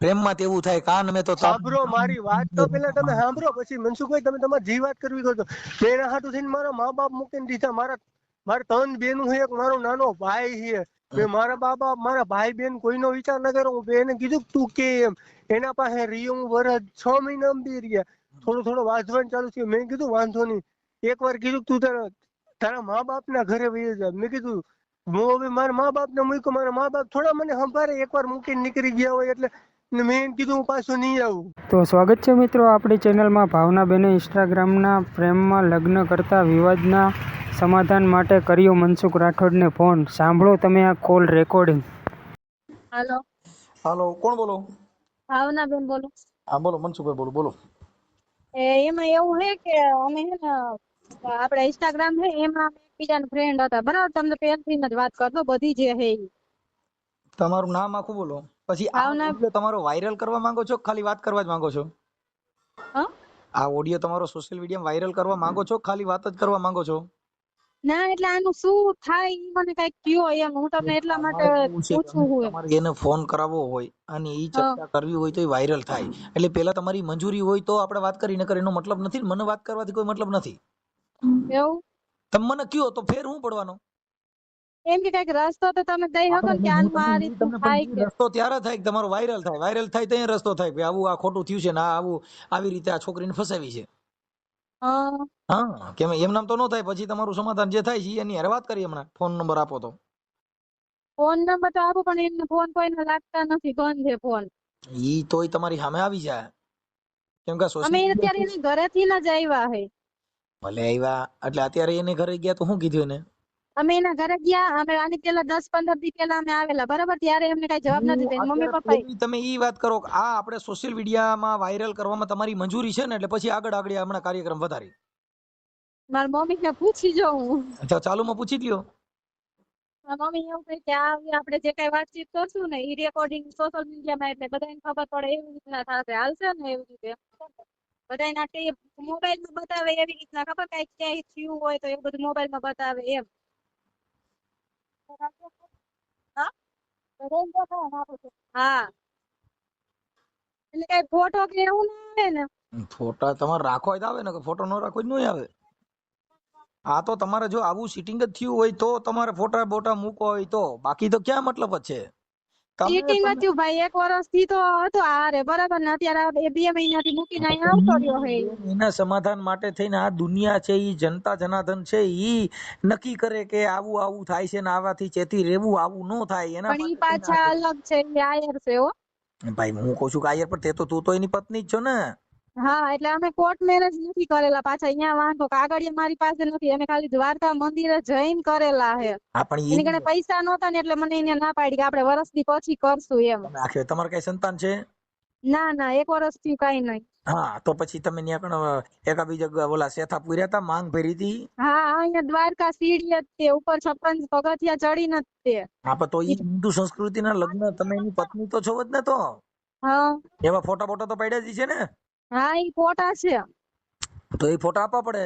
પ્રેમમાં તેવું થાય કાન મેં તો સાંભળો મારી વાત તો પેલા તમે સાંભળો, પછી મનસુખભાઈ તમે તમારી જે વાત કરવી કરો. મેં એના હાટુ થઈને મારા મા બાપ મૂકીને દીધા. મારા 3 બેનું છે, એક મારો નાનો ભાઈ છે. મેં મારા ભાઈ બેન કોઈનો વિચાર ન કર્યો. હું એને કીધું કે તું કે એમ. એના પાસે રહ્યો હું વરસ 6 મહિના બી રહ્યા. થોડો વાંચવાનું ચાલુ થયું. મેં કીધું વાંધો નહીં. એકવાર કીધું તું તારા મા બાપ ના ઘરે વહી જા. મેં કીધું હું હવે મારા મા બાપ ને મૂક્યો, મારા મા બાપ થોડા મને સંભાળે. એકવાર મૂકીને નીકળી ગયા હોય એટલે મેં એમ કીધું હું પાછું નહીં આવું. તો સ્વાગત છે મિત્રો આપણી ચેનલમાં. ભાવનાબેને ઇન્સ્ટાગ્રામના પ્રેમમાં લગ્ન કરતા વિવાદના સમાધાન માટે કર્યો મનસુખ રાઠોડને ફોન. સાંભળો તમે આ કોલ રેકોર્ડિંગ. હાલો, હાલો, કોણ બોલો? ભાવનાબેન બોલો. હા બોલો, મનસુખભાઈ બોલો. બોલો. એમાં એવું છે કે અમે હે ને આપણે ઇન્સ્ટાગ્રામ છે એમાં એકબીજાના ફ્રેન્ડ હતા, બરાબર? તમને પહેલથી જ વાત કરતો બધી જે છે ઈ. તમારું નામ આખું બોલો. પછી આ ભાવના. ઓડિયો તમારો વાયરલ કરવા માંગો છો કે ખાલી વાત કરવા જ માંગો છો? હા, આ ઓડિયો તમારો સોશિયલ મીડિયામાં વાયરલ કરવા માંગો છો કે ખાલી વાત જ કરવા માંગો છો? ના એટલે આનું શું થાય ઈ મને કઈક કયો એમ, હું તમને એટલા માટે પૂછું છું એમ. તમારે એને ફોન કરાવવો હોય અને ઈ હા, ચર્ચા કરવી હોય તો એ વાયરલ થાય. એટલે પેલા તમારી મંજૂરી હોય તો આપણે વાત કરી, નકર એનો મતલબ નથી. મને વાત કરવાથી કોઈ મતલબ નથી. એવું તમે મને કયો તો ફેર હું પડવાનો? એમ કે કઈક રસ્તો તો તમે દઈ શકો ને કે આનું આ રીતનું થાય કે. રસ્તો ત્યારે થાય કે તમારો વાયરલ થાય. વાયરલ થાય તો રસ્તો થાય કે આવું આ ખોટું થયું છે ને આવું આવી રીતે આ છોકરીને ફસાવી છે. હા, હા, કેમ એમ નામ તો ન થાય. પછી તમારું સમાધાન જે થાય છે એની હારે વાત કરીએ. હમણાં ફોન નંબર આપો તો. ફોન નંબર તો આપો પણ એમને ફોન કોઈને લાગતા નથી, બંધ છે ફોન. ઈ તોય તમારી સામે આવી જાય. કેમ કે અમે સોશિયલ અત્યારે મીડિયા એની ઘરેથી જ આવ્યા હે. ભલે આવ્યા એટલે અત્યારે એને ઘરે ગયા તો શું કીધું એને? અમે એના ઘરે ગયા. અમે આની પેલા 10-15 દી પેલા અમે આવેલા, બરાબર? ત્યારે એમને કઈ જવાબ નથી દીધો. મમ્મી પપ્પા તમે ઈ વાત કરો કે આ આપણે સોશિયલ મીડિયામાં વાયરલ કરવામાં તમારી મંજૂરી છે ને, એટલે પછી આગળ હમણાં કાર્યક્રમ વધારી. મારી મમ્મી ને પૂછી જોઉં. તો ચાલુમાં પૂછી લ્યો. મમ્મી એવું કહે કે આપણે જે કઈ વાતચીત કરશું ને એ રેકોર્ડિંગ સોશિયલ મીડિયામાં એટલે બધાને ખબર પડે એવી રીતના થશે, હાલશે ને એવી રીતે બધાને મોબાઈલમાં બતાવે એવી રીતના, ખબર કઈ ક્યાંય થયું હોય તો એવું બધું મોબાઈલમાં બતાવે એમ. હા, હા, એટલે કઈ ફોટો કે એવું ના આવે ને? ફોટા તમારે રાખો જ આવે ને, કે ફોટો ન રાખો જ નહીં આવે. આ તો તમારે જો આવું સીટિંગ જ થયું હોય તો તમારે ફોટા બોટા મૂકો હોય તો, બાકી તો ક્યાં મતલબ જ છે. ચીટિંગ થયું ભાઈ, 1 વર્ષથી તો હતો આરે, બરાબર ને? અત્યારે 2 મહિનાથી મૂકીને અહીંયા આવતો રહ્યો હે. એના સમાધાન માટે થઈને આ દુનિયા છે, ઈ જનતા જનાર્દન છે, ઈ નક્કી કરે કે આવું આવું થાય છે ને આવાથી ચેતી રહેવું, આવું ન થાય એના પણ ઈ માટે થઈને પાછા અલગ છે, એ આયર છે હો. ભાઈ હું કહું છું કે આયર, પણ તું તો એની પત્ની જ છો ને. હા, એટલે અમે કોર્ટ મેરેજ નથી કરેલા. પાછા અહીંયા વાંધો કાગળિયા મારી પાસે નથી. અમે ખાલી દ્વારકા મંદિરે જઈને કરેલા હે. એની કને પૈસા નહોતા ને એટલે મને એને ના પાડી કે આપણે વર્ષથી પછી કરશું એમ. તમારે કઈ સંતાન છે? ના ના, 1 વર્ષથી કઈ નહીં. હા, તો પછી તમે ત્યાં પણ એકાબીજા ઓલા શેથા પૂર્યા હતા, માંગ ભરી હતી. હા, અહીંયા દ્વારકા સીડી જ તે ઉપર 56 પગથિયા ચડીને જ તે. હા, પણ તો ઈ હિન્દુ સંસ્કૃતિના લગ્ન, તમે એની પત્ની તો છો જ ને. તો હા, એવા ફોટા બોટા તો પડ્યા જ છે ને. હા, ઈ ફોટા છે. તો એ ફોટા આપવા પડે.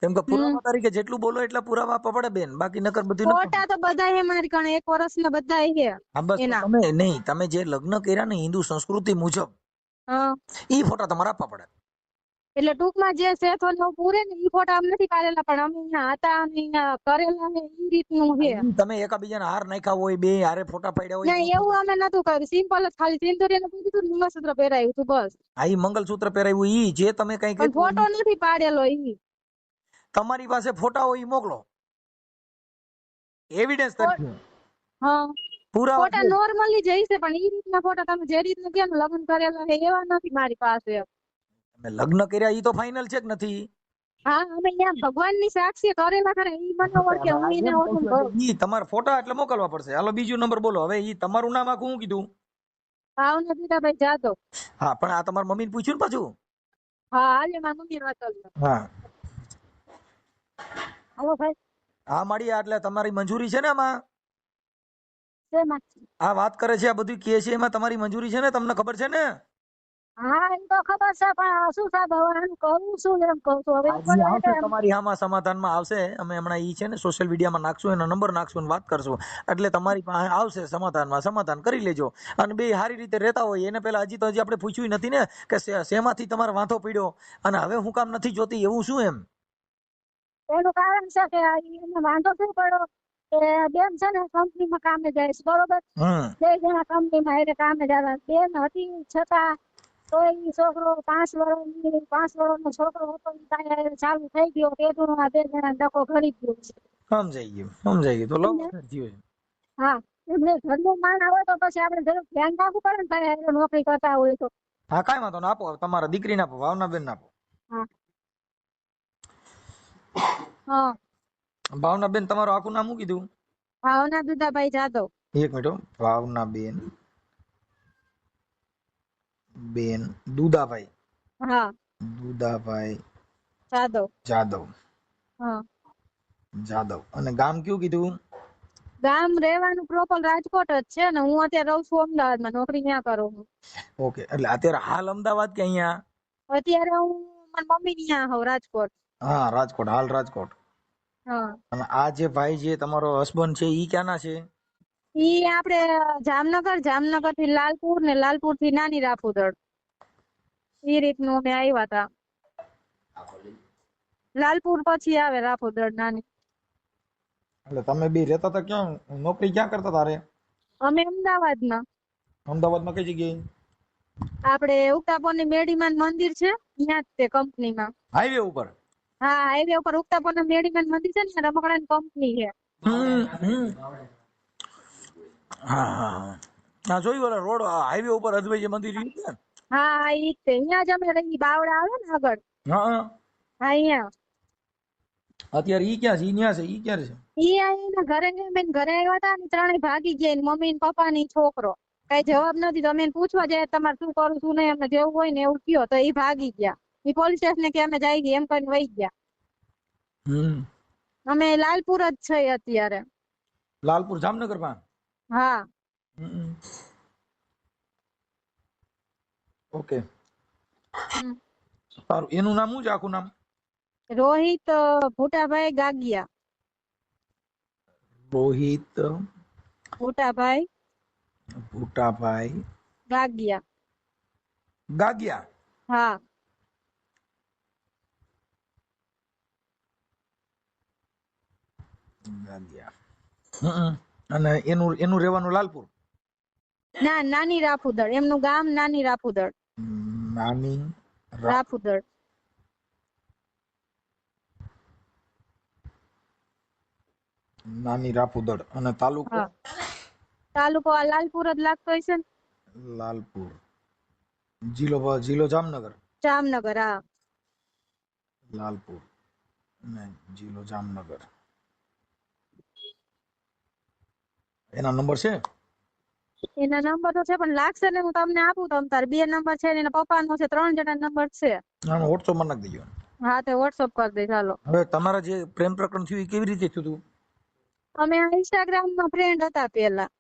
કેમ કે પુરાવા તરીકે જેટલું બોલો એટલા પુરાવા આપવા પડે બેન, બાકી નકર બધું ફોટા તો બધા હે મારી કણે, 1 વર્ષના બધા હે. બસ એના તમે નહીં, તમે જે લગ્ન કર્યા ને હિન્દુ સંસ્કૃતિ મુજબ, હા, ઈ ફોટા તમારે આપવા પડે. એટલે ટૂંકમાં જે સેથો ને પૂરે ને ઈ ફોટા અમે નથી પાડેલા, પણ અમે અહીંયા હતા અને અહીંયા કરેલા ને ઈ રીતનું છે. તમે એકાબીજાના હાર નાખ્યા હોય, બે હારે ફોટા પાડ્યા હોય. ના, એવું અમે નતું કર્યું. સિમ્પલ જ ખાલી સિંદૂરી ને પૂછ્યું હતું, મંગળસૂત્ર પહેરાયું હતું બસ. આ ઈ મંગલસૂત્ર પહેરાવ્યું, ઈ જે તમે કઈ પણ ફોટો નથી પાડેલો ઈ. તમારી પાસે ફોટા હોય ઈ મોકલો, એવિડન્સ તરીકે. હા, પુરાવા ફોટા નોર્મલી જ હશે, પણ ઈ રીતના ફોટા તમે જે રીતના કેમ લગ્ન કરેલા છે એવા નથી મારી પાસે. તમે લગ્ન કર્યા ઈ તો ફાઇનલ છે કે નથી? હા, અમે અહીંયા ભગવાનની સાક્ષી કરેલા ખરા, ઈ મને ઓળખે, હું એને ઓળખું કરું. ઈ તમારા ફોટા એટલે મોકલવા પડશે. હાલો બીજો નંબર બોલો. હવે ઈ તમારું નામ આખું હું કીધું? ભાવના દીદાભાઈ જાદવ. હા, પણ આ તમારા મમ્મીને પૂછ્યું ને પાછું? હા, હાલે મારી મમ્મી વાત કરી. હા, હાલો ભાઈ. હા માડી, એટલે તમારી મંજૂરી છે ને આમાં? શેમાં? આ વાત કરે છે, આ બધું કહે છે, એમાં તમારી મંજૂરી છે ને? તમને ખબર છે ને? હા એમ તો ખબર છે પણ શું સાહેબ હવે આનું કરવું શું એમ કહું છું હવે હાજી ઉપર આવશે એટલે તમારી આમાં સમાધાનમાં આવશે. અમે હમણાં ઈ છે ને સોશિયલ મીડિયામાં નાખશું, એનો નંબર નાખશું અને વાત કરશું, એટલે તમારી પાસે આવશે સમાધાનમાં. સમાધાન કરી લેજો. અને બે સારી રીતે રહેતા હોય એને પેલા હજી આપણે પૂછ્યું નથી ને કે શેમાંથી તમારે વાંધો પડ્યો અને હવે હું કામ નથી જોતી એવું શું એમ. એનું કારણ છે કે એને વાંધો શું પડ્યો કે બેન છે ને કંપનીમાં કામે જાય છે બરોબર, હમ 2 જણા કંપનીમાં એટલે કામે જતા. બેન હતી છતાં તો એ છોકરો 5 વર્ષનો છોકરો હતો ઈ કાંઈ ચાલુ થઈ ગયો પેટનું આ 2 જણા ડખો કરી ગયો છે. સમજાઈ ગયું તો લવ એમને અફેર થયું છે. હા એમને ઘરનું માન આવે તો પછી આપણે જરૂર ધ્યાન રાખવું પડે ને તારે હારે નોકરી કરતા હોય તો. હા કાંઈ વાંધો ના, આપો તમારા દીકરીને આપો, ભાવનાબેન આપો. હા હા ભાવનાબેન તમારું આખું નામ શું કીધું? ભાવના દુધાભાઈ જાદવ. એક મિનિટ હો. ભાવનાબેન દુદાભાઈ હા દુદાભાઈ જાદવ. જાદવ. હા જાદવ. અને ગામ કયું કીધું? ગામ રહેવાનું પ્રોપર રાજકોટ જ છે ને હું અત્યારે રહું છું અમદાવાદમાં, નોકરી ત્યાં કરું છું. ઓકે, એટલે અત્યારે હાલ અમદાવાદ કે અહીંયા? અત્યારે હું મારી મમ્મી ત્યાં હોઉં રાજકોટ. હા રાજકોટ, હાલ રાજકોટ. હા અને આ જે ભાઈ જે તમારો હસબન્ડ છે ઈ ક્યાંના છે? ઈ આપણે જામનગર થી લાલપુર ને લાલપુર થી નાની રાફુદળ ઈ રીતનું અમે આવ્યા હતા. લાલપુર પછી આવે રાફુદળ નાની. એટલે તમે બે રહેતા હતા ક્યાં, નોકરી ક્યાં કરતા હતા રે? અમે અમદાવાદમાં અમદાવાદમાં કઈ જગ્યાએ? આપણે ઉક્તાપોરની મેડીમાન મંદિર છે ત્યાં જ તે કંપનીમાં. હાઈવે ઉપર? હા હાઈવે ઉપર ઉક્તાપોરના મેડીમાન મંદિર છે ને રમકડાની કંપની છે. હા હા હા હા, જોયું ઓલા રોડ હાઈવે ઉપર અદ્વૈત મંદિર ઈ ને? હા ઈ જ તે. અહીંયા જ અમે રહી, બાવડા આવે ને આગળ. હા હા અહીંયા. અત્યારે ઈ ક્યાં છે? ઈ ન્યા છે? ઈ ક્યારે છે? ઈ આઈને ઘરે બેન ઘરે આવ્યા હતા ને ત્રણેય ભાગી ગયા, મમ્મી ને પપ્પા ની છોકરો. કઈ જવાબ નથી તો અમે એને પૂછવા જાય તમારે શું કરું શું નહીં, અમને જેવું હોય ને એવું કયો તો ઈ ભાગી ગયા. ઈ પોલીસ સ્ટેશન કે અમે જાય એમ કરીને વહી ગયા. અમે લાલપુર જ છે અત્યારે. લાલપુર જામનગર માં? હા ઓકે સારું. એનું નામ શું છે આખું નામ? રોહિત ભૂટાભાઈ ગાગિયા. રોહિત ભૂટાભાઈ ભૂટાભાઈ ગાગિયા. ગાગિયા. હા ગાગિયા. અને એનું રહેવાનું લાલપુર? ના નાની રાફુદળ, એમનું ગામ નાની રાફુદળ. નાની રાફુદળ. નાની રાફુદળ. અને તાલુકો? હા તાલુકો આ લાલપુર જ લાગતો હશે ને. લાલપુર. જિલ્લો જામનગર? જામનગર. હા લાલપુર ને જિલ્લો જામનગર. એના નંબર છે? એના નંબર તો છે પણ લાગશે ને હું તમને આપું તમ તારે. 2 નંબર છે ને એના પપ્પાનો છે, 3 જણા નંબર છે. આનો WhatsApp માં નાખી દેજો. હા તે વોટ્સઅપ કરી દે. ચાલો. હવે તમારા જે પ્રેમ પ્રકરણ થયું એ કેવી રીતે થયું હતું? અમે ઇન્સ્ટાગ્રામ માં ફ્રેન્ડ હતા પેલા,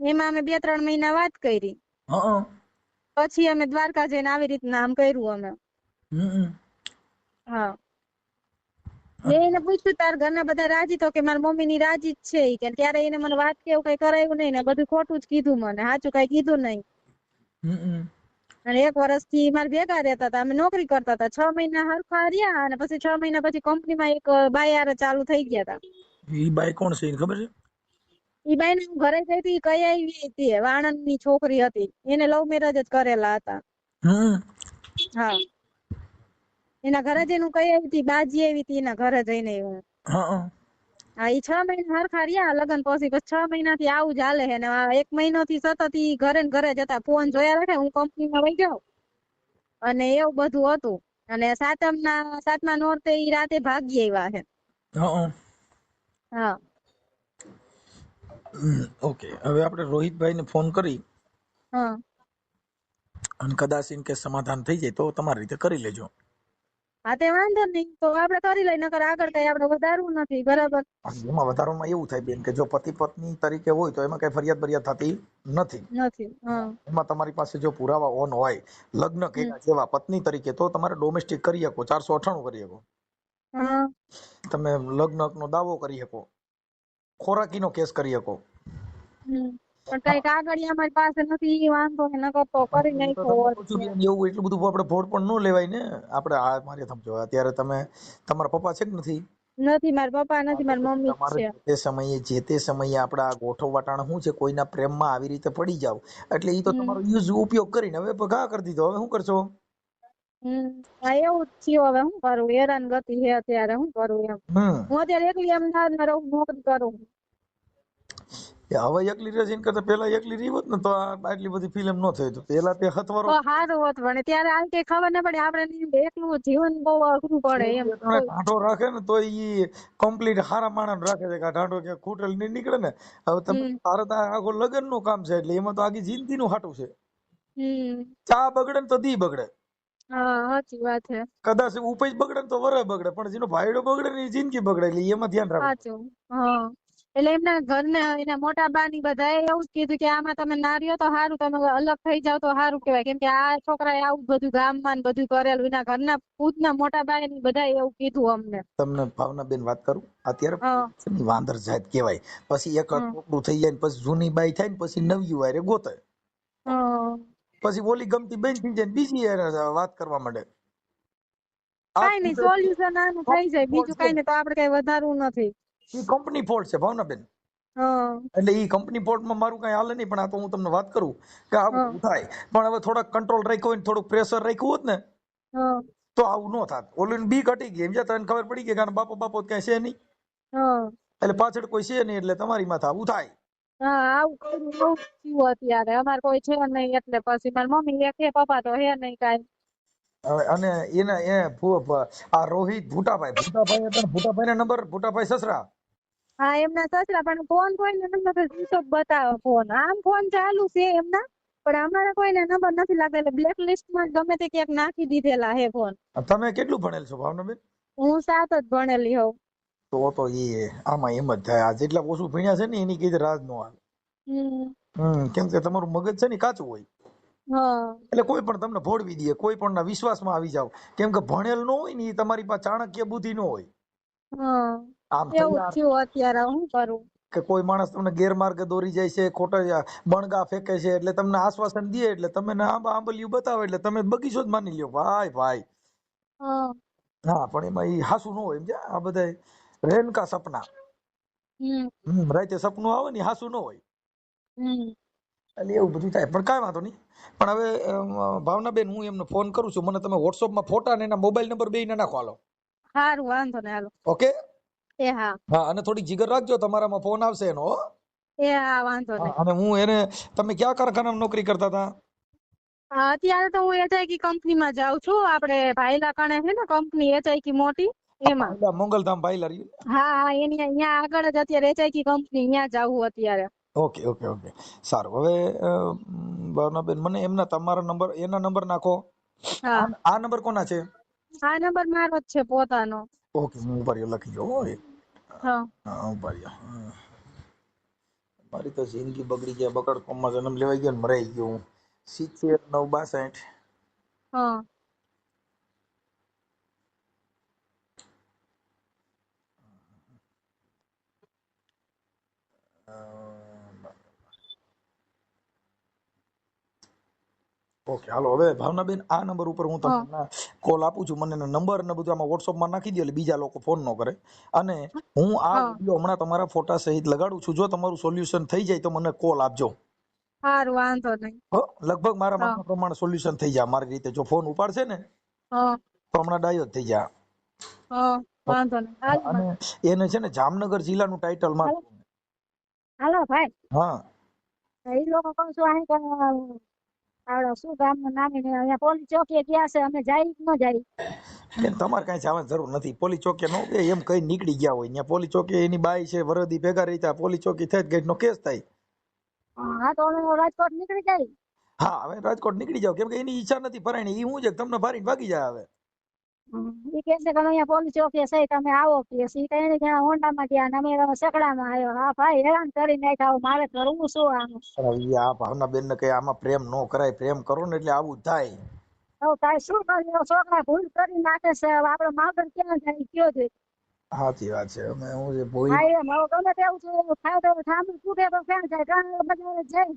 એમાં અમે 2-3 મહિના વાત કરી. પછી અમે દ્વારકા જઈને આવી રીતના આમ કર્યું અમે. હા મેં એને પૂછ્યું તાર ઘરના બધા રાજી? તો કે મારી મમ્મી ની રાજી જ છે કે. ત્યારે એને મને વાત કે એવું કઈ કરાયું નહીં ને બધું ખોટું જ કીધું, મને સાચું કઈ કીધું નહીં. અને 1 વર્ષથી મારે ભેગા રહેતા હતા, અમે નોકરી કરતા હતા. 6 મહિના હરખા રહ્યા અને પછી 6 મહિના પછી કંપનીમાં એક બાઈ હારે ચાલુ થઈ ગયા હતા. ઈ બાઈ કોણ છે ખબર છે? ઈ બાઈ ને હું ઘરે ગઈ હતી, કઈ આવી હતી, વાણંદ ની છોકરી હતી. એને લવ મેરેજ જ કરેલા હતા. હા એના ઘરે જઈને હું કઈ આવી હતી, બાજી આવી હતી એના ઘરે જઈને હું. હા ઈ 6 મહિના હરખા રહ્યા લગ્ન પછી. 6 મહિનાથી આવું જ હાલે છે ને 1 મહિનો થી સતત ઈ ઘરે ને ઘરે જતા, ફોન જોયા રાખે. હું કંપનીમાં વહી જાઉં અને એવું બધું હતું. અને 7મા નોરતે ઈ રાતે ભાગી આવ્યા છે. હા ઓકે, હવે આપણે રોહિતભાઈ ને ફોન કરી હા અને કદાચ ઇન કેસ સમાધાન થઈ જાય તો તમારી રીતે કરી લેજો. હા તે વાંધો નહીં તો આપણે કરી લઈ, નકર આગળ કઈ આપણે વધારવું નથી. બરાબર. એમાં વધારામાં એવું થાય બેન કે જો પતિ પત્ની તરીકે હોય તો એમાં કઈ ફરિયાદ બરિયાદ થતી નથી. નથી. હા. એમાં તમારી પાસે જો પુરાવા ઓન હોય લગ્ન કર્યા જેવા પત્ની તરીકે તો તમારે ડોમેસ્ટિક કરી શકો, 498 કરી શકો, હા. તમે લગ્નનો દાવો કરી શકો, ખોરાકીનો કેસ કરી શકો. પણ કઈ કાગળિયા અમારી પાસે નથી, ઈ વાંધો ને, નકર તો કરી એ તો નાખ્યો તમને હોત. પૂછું બેન, એવું એટલું બધું આપણે ભોળ પણ ન લેવાય ને. આપણે આ મારે સમજો અત્યારે તમે તમારા પપ્પા છે કે નથી? નથી, મારા પપ્પા નથી, મારી મમ્મી જ તમારે છે. જે તે સમયે આપણે આ ગોઠવ વાટાણ શું છે, કોઈના પ્રેમમાં આવી રીતે પડી જાવ એટલે ઈ તો તમારો ઉપયોગ કરીને હવે ઘા કરી દીધો. હવે શું કરશો? હા એવું જ થયું. હવે શું કરું, હેરાન ગતિ છે અત્યારે, શું કરું એમ. હું અત્યારે એકલી અમદાવાદમાં રહું, નોકરી કરું. હવે એકલી રહે એના કરતા પેલા એકલી રહી હોત ને તો આટલી બધી ફિલ્મ ન થઈ. તો પેલા તે હથવારો તો સારું હોત, પણ ત્યારે આ કઈ ખબર ના પડે. આપણે એકલું જીવન બહુ અઘરું પડે એમ. ઢાંઢો રાખે ને તો ઈ કમ્પ્લીટ હારા માણસ રાખે છે કે ઢાંઢો કે ખૂટેલ નહીં નીકળે ને. હવે તમે તારે તો આખો લગ્ન નું કામ છે એટલે એમાં તો આખી જિંદગી નું હાટું છે. ચા બગડે ને તો દી બગડે. હા સાચી વાત છે. કદાચ ઉપજ બગડે ને તો વરસ બગડે, પણ જેનો ભાઈડો બગડે ને એ જિંદગી બગડે. એટલે એમાં ધ્યાન રાખો. સાચું. હા એટલે એમના ઘરને એના મોટા બાની બધાએ એવું જ કીધું કે આમાં તમે ના રહ્યો તો સારું, તમે અલગ થઈ જાવ તો સારું કહેવાય. કેમ કે આ છોકરાએ આવું બધું ગામમાં ને બધું કરેલું. એના ઘરના ખુદના મોટા બાની બધાએ એવું કીધું અમને. તમને ભાવનાબેન વાત કરું, અત્યારે વાંદર જાત કહેવાય. પછી એક છોકરું થઈ જાય ને પછી જૂની બાઈ થાય ને પછી નવી વારે ગોતે, પછી ઓલી ગમતી બેન થઈ જાય ને બીજી વાત કરવા માંડે. કઈ નહીં, સોલ્યુશન આનું થઈ જાય, બીજું કઈ નહીં. તો આપણે કઈ વધારવું નથી. ઈ કંપની ફોલ્ટ છે ભાવનાબેન. એટલે ઈ કંપની ફોલ્ટમાં મારું કઈ હાલે નહીં. પણ આ તો હું તમને વાત કરું કે આવું થાય. પણ હવે થોડાક કંટ્રોલ રાખ્યો હોય, થોડુંક પ્રેશર રાખ્યું હોત ને તો આવું ન થાત. ઓલું બી ઘટી ગઈ, સમજ્યા? તને ખબર પડી ગઈ કે બાપો કઈ છે નહીં, એટલે પાછળ કોઈ છે નહીં, એટલે તમારી માથે આવું થાય. હા આવું કરું એવું થયું અત્યારે. અમારે કોઈ છે નહીં એટલે પછી મારી મમ્મી એક છે, પપ્પા તો હે નહીં કાંઈ. હવે અને આ રોહિત ભૂટાભાઈ હતા ને, ભૂટાભાઈ ના નંબર, ભૂટાભાઈ સસરા. હા એમના સસરા, પણ ફોન કોઈને નંબર સ્વિચ ઓફ બતાવે. ફોન આમ ફોન ચાલુ છે એમના, પણ અમારા કોઈને નંબર નથી લાગતા. એટલે બ્લેક લિસ્ટમાં ગમે તે ક્યાંક નાખી દીધેલા હે ફોન. તમે કેટલું ભણેલ છો ભાવનાબેન? હું 7 જ ભણેલી હોઉં. તો એ આમાં એમ જ થાય. આ જેટલા ઓછું ભણ્યા છે ને એની કઈ રાજ નો હાલે. કેમ કે તમારું મગજ છે ને કાચું હોય. એટલે કોઈ પણ તમને ભોળવી દે, કોઈ પણ ના વિશ્વાસમાં આવી જાવ. કેમ કે ભણેલ નો હોય ને એ તમારી પાસે ચાણક્ય બુદ્ધિ નો હોય. આમ એવું થયું અત્યારે, હું કરું કે કોઈ માણસ તમને ગેરમાર્ગે દોરી જાય છે, ખોટા બણગા ફેંકે છે, એટલે તમને આશ્વાસન દે, એટલે તમે આંબલિયું બતાવે એટલે તમે બગીચો જ માની લ્યો. ભાઈ હા, પણ એમાં એ હાસુ ન હોય. સમજ્યા? આ બધા રેન કા સપના, રાતે સપનું આવે ને હાસુ ન હોય. એટલે એવું બધું થાય. પણ કાંઈ વાંધો નહીં. પણ હવે ભાવનાબેન, હું એમને ફોન કરું છું. મને તમે વોટ્સઅપમાં ફોટા ને એના મોબાઈલ નંબર બેય નાખો. હાલો, સારું, વાંધો ને, હાલો. ઓકે. હા, અને થોડી જીગર રાખજો, તમારામાં ફોન આવશે એનો. હા, વાંધો નહીં. અને હું એને, તમે ક્યાં કારખાનામાં નોકરી કરતા હતા? અત્યારે તો હું HIK કંપનીમાં જાઉં છું. આપણે ભાઈલા કણે છે ને કંપની HIK મોટી, એમાં. મંગલધામ ભાઈલા રહ્યું. હા એની અહીંયા આગળ જ અત્યારે HIK કંપની, ત્યાં જાવું અત્યારે. ઓકે. સારું. હવે ભાવનાબેન, મને એમના તમારા નંબર, એના નંબર નાખો. આ નંબર કોના છે? આ નંબર મારો જ છે, પોતાનો. ઓકે, હું ઉભાર્યો લખી જો. હા, ઉભાર્યો. મારી તો જિંદગી બગડી ગયા. બકડકોમમાં જન્મ લેવાઈ ગયો ને મરાઈ ગયો હું. 70 9 62. ઓકે, હાલો. હવે ભાવનાબેન, આ નંબર ઉપર હું તમને કોલ આપું છું. મને નંબર ને બધું આમાં વોટ્સઅપમાં નાખી દો, એટલે બીજા લોકો ફોન ન કરે. અને હું આ વિડીયો હમણાં તમારા ફોટા સહિત લગાડું છું. જો તમારું સોલ્યુશન થઈ જાય તો મને કોલ આપજો. સારું, વાંધો નહીં. લગભગ મારા માપના પ્રમાણે સોલ્યુશન થઈ જાય મારી રીતે. જો ફોન ઉપાડશે ને તો હમણાં ડાયો થઈ જાય. વાંધો નહીં. અને એને છે ને જામનગર જિલ્લાનું ટાઇટલ માં. હાલો ભાઈ. હા, એ લોકો કહું છું આવડો શું ગામનું નામ, અહીંયા પોલીસ ચોકીએ ગયા છે, અમે જાય ન જાય. બેન, તમારે કઈ જવાની જરૂર નથી. પોલીસ ચોકી નો એમ કઈ નીકળી ગયા હોય. ત્યાં પોલીસ ચોકી એની બાઈ છે, વરદી ભેગા રહેતા, પોલીસ ચોકી થઈ ગઈ નો કેસ થાય. હા, તો અમે રાજકોટ નીકળી જાય. હા, હવે રાજકોટ નીકળી જાવ. કેમ કે એની ઈચ્છા નથી ફરાણી. એ હું છે તમને ફારીને ભાગી જાય. હવે ઈ કે છે કે અહીંયા પોલીસ ઓફિસ છે તમે આવો કે ઈ કઈ ને ત્યાં હોન્ડામાં ગયા ને અમે સકડામાં આવ્યો. હા ભાઈ હેરાન કરી નાખ્યા. મારે કરવું શું આનું? ઈ આ ભાવનાબેન ને કઈ આમાં પ્રેમ નો કરાય, પ્રેમ કરો ને એટલે આવું જ થાય. હવે તારે શું કર્યું? છોકરા ભૂલ કરી નાખે છે. હવે આપડે માગર ક્યાં જાય કયો છે? સાચી વાત છે. અમે હું છે ભોઈ હા એમ હવે ગમે તેવું છે થાય તો થાંભલું તૂટે તો ક્યાં જાય? કારણ બધા જાય.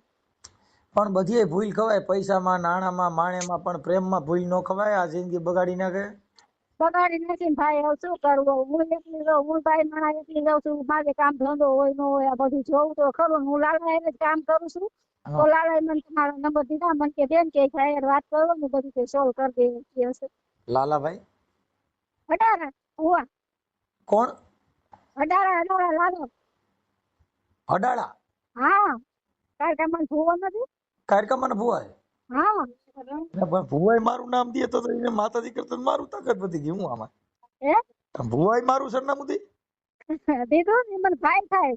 પણ બધીય ભૂલ ખવાય, પૈસામાં, નાણામાં, માણેમાં, પણ પ્રેમમાં ભૂલ નો ખવાય. આ જિંદગી બગાડી નાખે. બગાડી નથી ને ભાઈ. હવે શું કરવું? હું એકલી રહું, હું ભાઈ મારા એકલી રહું છું. મારે કામ ધંધો હોય ન હોય આ બધું જોવું તો ખરું. હું લાલા જ કામ કરું છું. તો લાલા મને તમારો નંબર દીધા. મને કે બેન કે ભાઈ વાત કરો ને બધું કે સોલ્વ કરી દે કે હશે. લાલાભાઈ અડારા હુઆ કોણ? અડારા લાલો. અડાળા? હા કાલ તમને ભૂવો નથી? કાર્યક્રમ ભુવાય? હા પણ ભુવાય મારું નામ દે તો એને માતાજી કરતા મારું તાકાત વધી ગઈ. હું આમાં એ ભુવાય મારું સરનામું દે દીધું ને મને ભાઈ થાય.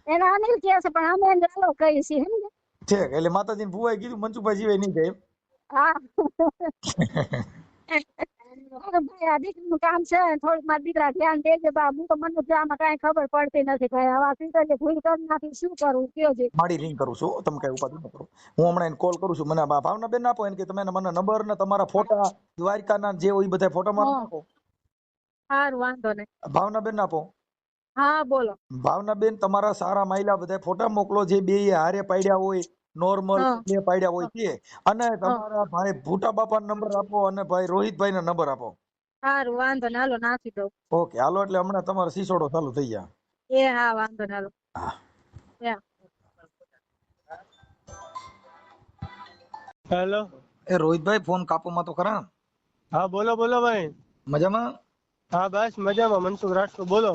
એના અનિલ કે છે પણ અમે એને લાલો કહીએ છીએ સમજે. છે એટલે માતાજીને ભુવાય કીધું મનસુખભાઈ જીવાય નહીં થાય એમ. હા ભાઈ આ દીકરીનું કામ છે. થોડુંક મારા દીકરા ધ્યાન દેજે બા. હું તો મને આમાં કઈ ખબર પડતી નથી ભાઈ. હવે પિતાજી ભૂલ કરી નાખી શું કરવું કયો છે? મારી રિંગ કરું છું, તમે કઈ ઉપાધિ ન કરો. હું હમણાં એને કોલ કરું છું. મને ભાવનાબેન આપો એને કે તમે મને નંબર ને તમારા ફોટા દ્વારકાના જે હોય બધા ફોટા મારો આપો. સારું વાંધો નહીં. ભાવનાબેન આપો. હા બોલો. ભાવનાબેન તમારા સારા માયલા બધા ફોટા મોકલો જે બે હારે પાડ્યા હોય, નોર્મલ બે પાડ્યા હોય તે. અને તમારા ભાઈ ભૂટા બાપા નંબર આપો અને ભાઈ રોહિતભાઈ નો નંબર આપો. સારું વાંધો ને હાલો નાખી દઉં. ઓકે હાલો. એટલે હમણાં તમારો સિસોડો ચાલુ થઈ જાય. એ હા વાંધો ને હાલો. હા. હેલો. એ રોહિતભાઈ ફોન કાપોમાં તો ખરા. હા બોલો બોલો ભાઈ. મજામાં? હા બસ મજામાં. મનસુખ રાઠોડ બોલો.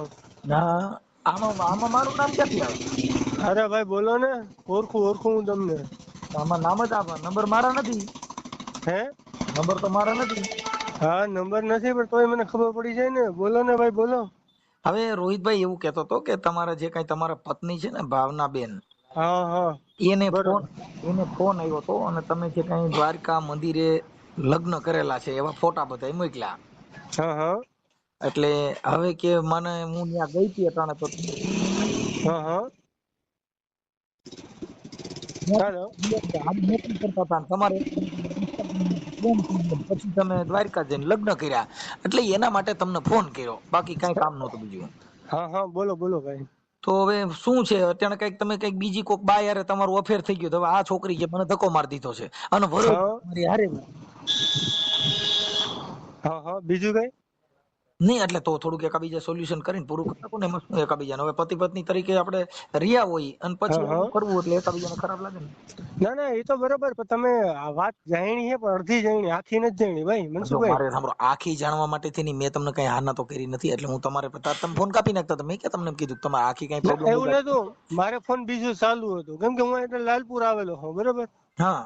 હા. આમાં મારું નામ ક્યાંથી આવે? અરે ભાઈ બોલો ને. ઓળખું હું તમને. આમાં નામ જ આપે, નંબર મારા નથી. હે? નંબર તો મારા નથી. હા નંબર નથી પણ તોય મને ખબર પડી જાય ને. બોલો ને ભાઈ બોલો. હવે રોહિતભાઈ એવું કહેતો હતો કે તમારા જે કઈ તમારા પત્ની છે ને ભાવનાબેન, હા એને બરોબર. ફોન આવ્યો હતો અને તમે જે કઈ દ્વારકા મંદિરે લગ્ન કરેલા છે એવા ફોટા બધા મોકલ્યા. હા એટલે હવે કે મને હું ત્યાં ગઈ હતી અટાણે તો હાલો. નોકરી કરતા હતા તમારે પછી તમે દ્વારકા જઈને લગ્ન કર્યા એટલે એના માટે તમને ફોન કર્યો. બાકી કઈ કામ નહોતું બીજું. હા બોલો બોલો ભાઈ. તો હવે શું છે અત્યારે કઈક તમે કઈક બીજી કોક બા યારે તમારું અફેર થઈ ગયું. હવે આ છોકરી કે મને ધક્કો મારી દીધો છે અને મારી હારે હા બીજું કઈ નહીં. એટલે તો થોડુંક એકાબીજા સોલ્યુશન કરીને પૂરું કરી નાખો ને. એમાં શું એકાબીજાને હવે પતિ પત્ની તરીકે આપણે રહ્યા હોય અને પછી આવું કરવું એટલે એકાબીજાને ખરાબ લાગે ને. ના એ તો બરોબર. પણ તમે આ વાત જાણી છે પણ અડધી જાણી, આખી નથી જાણી ભાઈ જો મનસુખભાઈ. મારે સાંભળો, આખી જાણવા માટે થી મેં તમને કઈ હાના તો કરી નથી. એટલે હું તમારે તમે ફોન કાપી નાખતા તમે કે તમને કીધું તમે આખી કઈ પ્રોબ્લેમ એવું નતું. મારે ફોન બીજું ચાલુ હતું કેમ કે હું એટલે લાલપુર આવેલો હું બરોબર. હા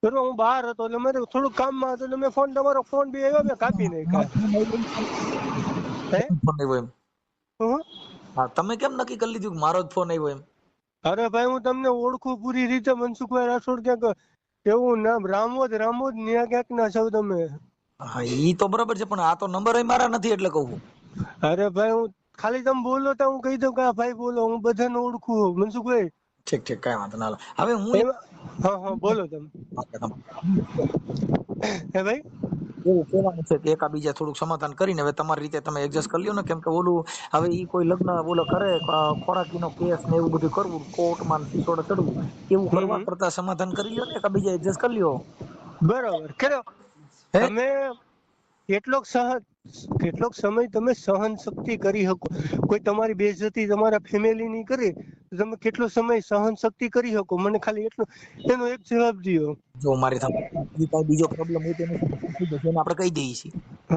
બરોબર હું બહાર હતો એટલે મારે થોડુંક કામમાં હતું એટલે મેં ફોન તમારો ફોન બી આવ્યો મેં કાપી નાખ્યા. હે? ફોન આવ્યો એમ? હા તમે કેમ નક્કી કરી લીધું કે મારો જ ફોન આવ્યો એમ? અરે ભાઈ હું તમને ઓળખું પૂરી રીતે. મનસુખભાઈ રાઠોડ ક્યાંક એવું નામ રામોદ ન્યા ક્યાંક ના છો તમે. હા ઈ તો બરાબર છે પણ આ તો નંબર મારા નથી એટલે કહું. અરે ભાઈ હું ખાલી તમે બોલો તો હું કહી દઉં કે ભાઈ બોલો. હું બધાને ઓળખું મનસુખભાઈ. ઠીક કઈ વાંધો ના. હવે હું હા બોલો તમે. હે ભાઈ એવું કહેવાનું છે કે એકાબીજા થોડુંક સમાધાન કરીને હવે તમારી રીતે તમે એડજસ્ટ કરી લ્યો ને. કેમ કે ઓલું હવે ઈ કોઈ લગ્ન ઓલો કરે ખોરાકીનો કેસ ને એવું બધું કરવું, કોર્ટમાં સિસોડે ચડવું, એવું કરવા કરતા સમાધાન કરી લ્યો ને એકાબીજા એડજસ્ટ કરી લ્યો. બરોબર કર્યો. તમે કેટલોક સમય તમે સહન શક્તિ કરી શકો. કોઈ તમારી બેઇજ્જતી તમારા ફેમિલી ની કરે તો તમે કેટલો સમય સહન શક્તિ કરી શકો. મને ખાલી એટલો એનો એક જવાબ દો. જો મારી કઈ બીજો પ્રોબ્લેમ હોય તો એને આપણે કહી દઈએ છીએ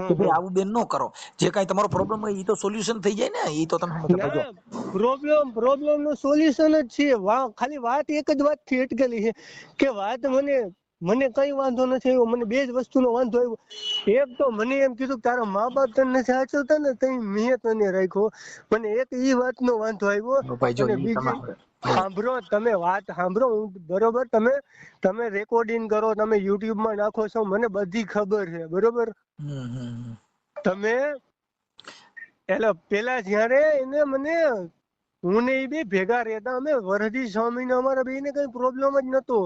કે ભાઈ આવું બેન ન કરો. જે કઈ તમારો પ્રોબ્લેમ હોય એ તો સોલ્યુશન થઈ જાય ને. એ તો તમે સમજો. પ્રોબ્લેમ નું સોલ્યુશન જ છે. ખાલી વાત એક જ વાત થી અટકેલી છે કે વાત મને કઈ વાંધો નથી આવ્યો. મને બે જ વસ્તુનો વાંધો આવ્યો. એક તો મને એમ કીધું તારા મા બાપ તને નથી સાચવતા ને તઈ મેં તને રાખ્યો. મને એક ઈ વાતનો વાંધો આવ્યો. અને બીજી સાંભળો તમે વાત સાંભળો. બરોબર તમે રેકોર્ડિંગ કરો, તમે યુટ્યુબ માં નાખો છો, મને બધી ખબર છે બરોબર. તમે એટલે પેલા જયારે એને મને હું ને એ બે ભેગા રહેતા, અમે વરદી 6 મહિના અમારા બે ને કઈ પ્રોબ્લેમ જ નતો,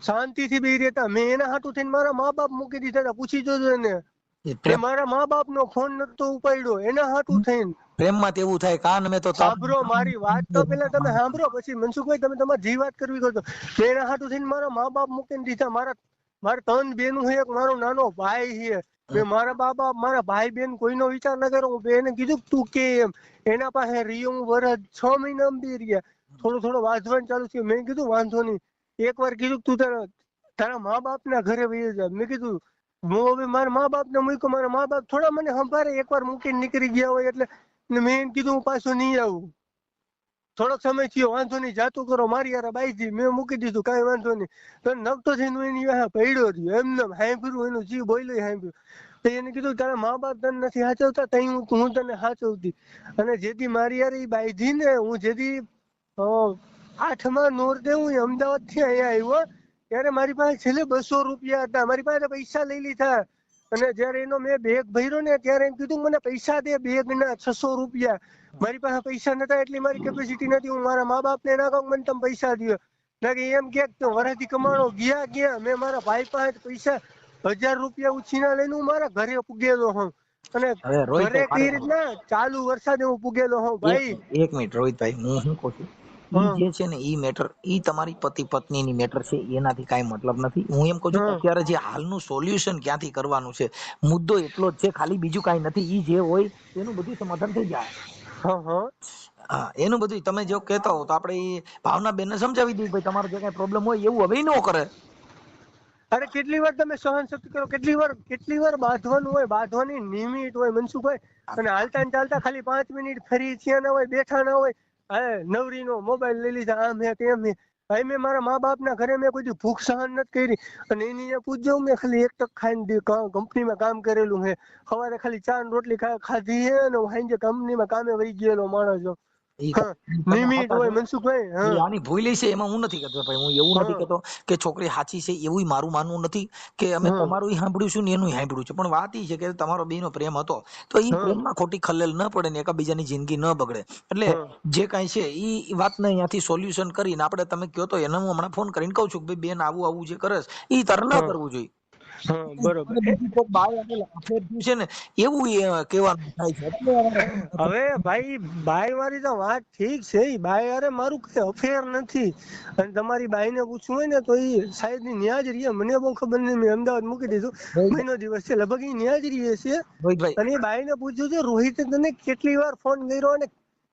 શાંતિથી બે રહેતા. મેં એના હાટુ થઈને મારા મા બાપ મૂકી દીધા હતા, પૂછી જોજો એને. મેં મારા મા બાપ નો ફોન નતો ઉપાડ્યો એના હાટુ થઈને. પ્રેમમાં તેવું થાય કાન મેં તો સાંભળો મારી વાત તો પેલા તમે સાંભળો, પછી મનસુખભાઈ તમે તમારી જે વાત કરવી કરો. મેં એના હાટુ થઈને મારા મા બાપ મૂકીને દીધા. મારા 3 બેનું છે, એક મારો નાનો ભાઈ છે. મેં મારા ભાઈ બેન કોઈનો વિચાર ન કર્યો. હું એને કીધું તું કે એમ એના પાસે રહ્યો હું વરસ 6 મહિના બી રહ્યા. થોડો વાંચવાનું ચાલુ થયું. મેં કીધું વાંધો નહીં. એકવાર કીધું તું તારા મા બાપ ના ઘરે વહી જા. મેં કીધું હું હવે મારા મા બાપ ને મૂક્યો, મારા મા બાપ થોડા મને સંભાળે, એકવાર મૂકીને નીકળી ગયા હોય એટલે. મેં એમ કીધું હું પાછું નહીં આવું. થોડોક સમય થયો, વાંધો નહીં જાતું કરો મારી યાર બાઈજી. મેં મૂકી દીધું, કાંઈ વાંધો નહીં. તો નકતો થઈને એની પડ્યો રહ્યો એમને સાંભળ્યું, એનું જીવ બોલ્યો સાંભળ્યું. તો એને કીધું તારા મા બાપ તને નથી સાચવતા, તઈ હું તને સાચવતી. અને જેથી મારી યાર એ બાઈજી ને હું જેથી 8મા નોરતે હું અમદાવાદ થી અહીંયા આવ્યો ત્યારે મારી પાસે છેલ્લે 200 રૂપિયા હતા. મારી પાસે પૈસા લઈ લીધા. અને જયારે એનો મેં બેગ ભર્યો ને ત્યારે એમ કીધું મને પૈસા દે બેગ ના 600 રૂપિયા. મારી પાસે પૈસા નતા, એટલી મારી કેપેસિટી નથી. હું મારા મા બાપ ને ના કહું મને તમે પૈસા દો. ના કે એમ કે વરાથી કમાણો ગયા. મેં મારા ભાઈ પાસે પૈસા 1000 રૂપિયા ઉછીના લઈને હું મારા ઘરે પૂગેલો હોઉં. અને ઘરે કઈ રીતના ચાલુ વરસાદે હું પૂગેલો હોઉં. ભાઈ 1 મિનિટ રોહિતભાઈ, હું શું કહું છું, ઈ જે છે ને ઈ મેટર, ઈ તમારી પતિ પત્ની ની મેટર છે, એનાથી કઈ મતલબ નથી. હું એમ કહું છું અત્યારે જે હાલનું સોલ્યુશન ક્યાંથી કરવાનું છે, મુદ્દો એટલો જ છે, ખાલી બીજું કઈ નથી. ઈ જે હોય એનું બધું સમાધાન થઈ જાય. હા, એનું બધું તમે જો કહેતા હો તો આપણે ભાવના બેન ને સમજાવી દઈએ ભાઈ તમારો જે કઈ પ્રોબ્લેમ હોય એવું હવે ન કરે. અરે કેટલી વાર તમે સહન શક્તિ કરો, કેટલી વાર બાંધવાનું હોય, બાંધવાની નિમિત હોય મનસુખભાઈ. અને હાલતા ને ચાલતા ખાલી 5 મિનિટ ફરી થયા ના હોય, બેઠા ના હોય, નવરીનો મોબાઈલ લઈ લીધા, આમ હે તેમ હે. ભાઈ મેં મારા મા બાપ ના ઘરે મેં કોઈ ભૂખ સહન નથી કરી. અને એની પૂછજો મેં ખાલી 1 ટક ખાઈને કંપનીમાં કામ કરેલું હે. સવારે ખાલી 4 રોટલી ખાધી હે અને સાંજે કંપનીમાં કામે વહી ગયેલો માણસ. નિમિત હોય મનસુખભાઈ. આની ભૂલ છે એમાં હું નથી કહેતો ભાઈ, હું એવું નથી કહેતો કે છોકરી સાચી છે, એવું મારું માનવું નથી કે અમે તમારું સાંભળ્યું છું ને એનું સાંભળ્યું છે. પણ વાત એ છે કે તમારો બેનો પ્રેમ હતો તો એ પ્રેમમાં ખોટી ખલેલ ન પડે ને એકબીજાની જિંદગી ન બગડે. એટલે જે કઈ છે એ વાતને અહીંયાથી સોલ્યુશન કરીને આપણે તમે કહો તો એને હું હમણાં ફોન કરીને કહું છું કે ભાઈ બેન આવું જે કરે એ તારે ન કરવું જોઈએ. બરોબર. છે ને એવું કહેવાનું થાય છે. હવે ભાઈ બાઈ વાળી તો વાત ઠીક છે, બાઈ અરે મારું કઈ અફેર નથી. અને તમારી બાઈ ને પૂછવું હોય ને તો એ સાહેબ ની ન્યા જ રહીએ, મને બહુ ખબર નહીં. મેં અમદાવાદ મૂકી દીધું, મહિનો દિવસ છે લગભગ એ ન્યા જ રહીએ છે. અને એ બાઈ ને પૂછ્યું છે રોહિત તને કેટલી વાર ફોન કર્યો અને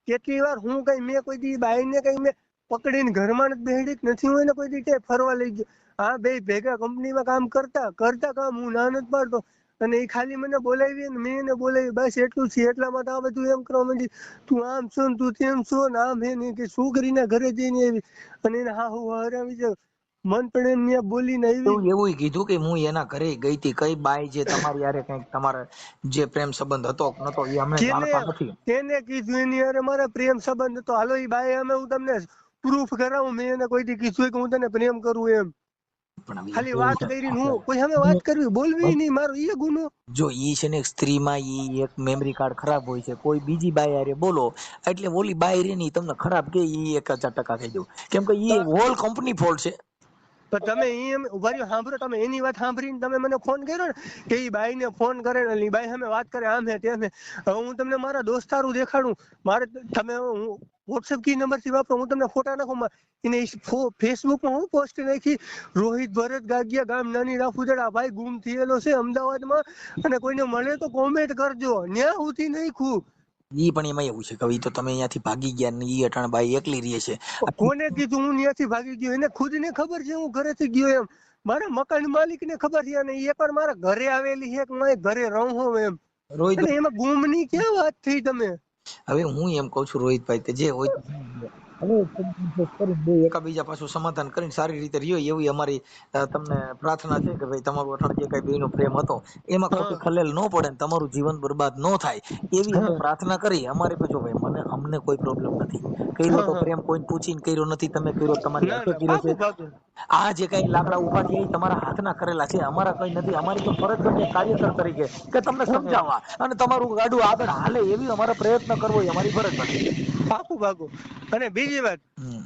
કેટલી વાર હું કઈ મેં કોઈ દી બાઈ ને કઈ મેં પકડીને ઘરમાં જ બેહડી નથી હોય ને કોઈ દી ફરવા લઈ ગયો. હા બે ભેગા કંપનીમાં કામ કરતા કામ હું ના નથી પાડતો. અને એ ખાલી મને બોલાવી ને મેં એને બોલાવી, બસ એટલું છે. એટલા માટે આ બધું એમ કરવા માંડી તું આમ છો ને તું તેમ છો ને આમ હે ને કે છોકરીને ઘરે જઈને આવી અને એને હા હું હરાવી છે મન પણ એમ ત્યાં બોલીને આવી. એવું કીધું કે હું એના ઘરે ગઈ હતી, કઈ બાઈ જે તમારી યારે કઈક તમારા જે પ્રેમ સંબંધ હતો નતો એ અમને જાણતા નથી. તેને કીધું એની યારે મારા પ્રેમ સંબંધ હતો. હાલો એ બાઈ અમે હું તમને પ્રૂફ કરાવું, મેં એને કોઈ દી કીધું કે હું તને પ્રેમ કરું એમ. ખાલી વાત કરી હું કોઈ સામે વાત કરવી બોલવી નહીં, મારો એ ગુનો. જો ઈ છે ને સ્ત્રીમાં ઈ એક મેમરી કાર્ડ ખરાબ હોય છે. કોઈ બીજી બાઈ હારે બોલો એટલે ઓલી બાઈ રે ની તમને ખરાબ કે ઈ 1000% થઈ જવું, કેમ કે ઈ હોલ કંપની ફોલ્ટ છે. તો તમે એમ ઉભા રહ્યો સાંભળો, તમે એની વાત સાંભળીને તમે મને ફોન કર્યો ને કે ઈ બાઈ ને ફોન કરે ને બાઈ સામે વાત કરે આમ હે તેમ હે. હવે હું તમને મારા દોસ્તારું દેખાડું, મારે તમે હું વોટ્સએપ કી નંબર થી વાપરો, હું તમને ફોટા નાખું. એને ફેસબુક માં હું પોસ્ટ નાખી, રોહિત ભરત ગાગિયા ગામ નાની રાફુજડા ભાઈ ગુમ થયેલો છે અમદાવાદમાં અને કોઈને મળે તો કોમેન્ટ કરજો. ન્યા સુધી નાખ્યું. ઈ પણ એમાં એવું છે કે તો તમે અહીંયાથી ભાગી ગયા ને ઈ અટાણ બાઈ એકલી રહે છે. કોને કીધું હું ત્યાંથી ભાગી ગયો? એને ખુદ ને ખબર છે હું ઘરેથી ગયો એમ. મારા મકાન માલિક ને ખબર છે અને એ પણ મારા ઘરે આવેલી છે કે હું ઘરે રહું હું એમ. રોહિત એમાં ગુમ ની ક્યાં વાત થઈ તમે? હવે હું એમ કઉ છું રોહિતભાઈ કે જે હોય હવે કરીને બે એકાબીજા પાછું સમાધાન કરીને સારી રીતે રહ્યો એવી અમારી તમને પ્રાર્થના છે કે ભાઈ તમારું અઠાણ જે કઈ બેનો પ્રેમ હતો એમાં ખોટી હા ખલેલ ન પડે ને તમારું જીવન બરબાદ ન થાય એવી અમે હા પ્રાર્થના કરી. અમારે જો ભાઈ અમને કોઈ પ્રોબ્લેમ નથી, કર્યો હા તો હા પ્રેમ કોઈને પૂછીને કર્યો નથી, તમે કર્યો તમારી ના હકે ના કર્યો છે. પાકું પાકું. આ જે કઈ લાકડા ઉભા થયા એ તમારા હાથના કરેલા છે, અમારા કઈ નથી. અમારી તો ફરજ બને એક કાર્યકર તરીકે કે તમને હા હા સમજાવવા અને તમારું ગાડું આગળ હાલે એવી અમારા પ્રયત્ન કરવો એ અમારી ફરજ બને. પાકું પાકું. અને બીજી વાત, હમ.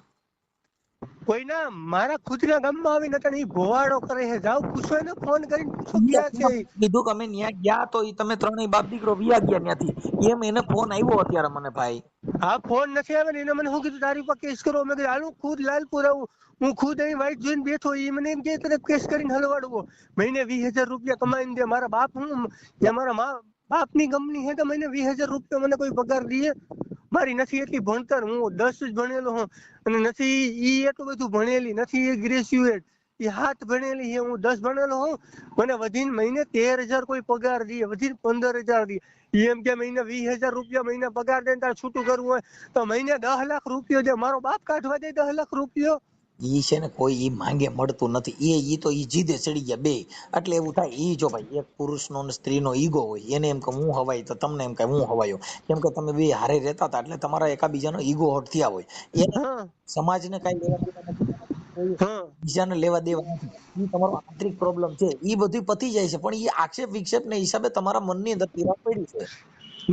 કોઈના મારા ખુદના ગામમાં આવીને તને ઈ ભોવાડો કરે છે, જાવ પૂછો એને, ફોન કરીને પૂછો ક્યાં છે ઈ. કીધું કે અમે ન્યા ગયા તો ઈ તમે ત્રણેય બાપ દીકરો વિયા ગયા ત્યાંથી એમ એને ફોન આવ્યો અત્યારે મને ભાઈ. હા ફોન નથી આવે ને એને મને શું કીધું તારી ઉપર કેસ કરો. મેં કીધું હાલું ખુદ લાલપુર આવું, હું ખુદ અહીં વાઈટ જોઈને બેઠો, ઈ મને એમ કે તરત કેસ કરીને હલવાડવો. મહિને 20,000 રૂપિયા કમાઈને દે. મારા બાપ હું કે મારા બાપની કંપની છે તો મહિને 20,000 રૂપિયા મને કોઈ પગાર દે? મારી નથી એટલી ભણતર, હું 10 જ ભણેલો હું, અને નથી ઈ એટલું બધું ભણેલી નથી, એ ગ્રેજ્યુએટ, એ 7 ભણેલી છે, હું 10 ભણેલો હું. મને વધીને મહિને 13,000 કોઈ પગાર દે, વધીને 15,000 દે. એમ કે મહિને 20,000 રૂપિયા મહિને પગાર દે તારે છૂટું કરવું હોય તો મહિને 10 લાખ રૂપિયો દે. મારો બાપ કાઢવા દે 10 લાખ રૂપિયો? ઈ છે ને કોઈ ઈ માંગે મળતું નથી, ઈ તો ઈ જીદે ચડી ગયા બે. એટલે એવું થાય ઈ જો ભાઈ એક પુરુષનો ને સ્ત્રીનો ઈગો હોય, એને એમ કે હું હવાય તો તમને એમ કે હું હવાયો, કેમ કે તમે બે હારે રહેતા હતા એટલે તમારા એકાબીજાનો ઈગો હટ થયા હોય. એને હા સમાજને કઈ લેવા દેવા નથી, કોઈ હા બીજાને લેવા દેવા નથી. ઈ તમારો આંતરિક પ્રોબ્લેમ છે, ઈ બધું પતી જાય છે. પણ ઈ આક્ષેપ વિક્ષેપ ને હિસાબે તમારા મનની અંદર તિરાડ પડી છે.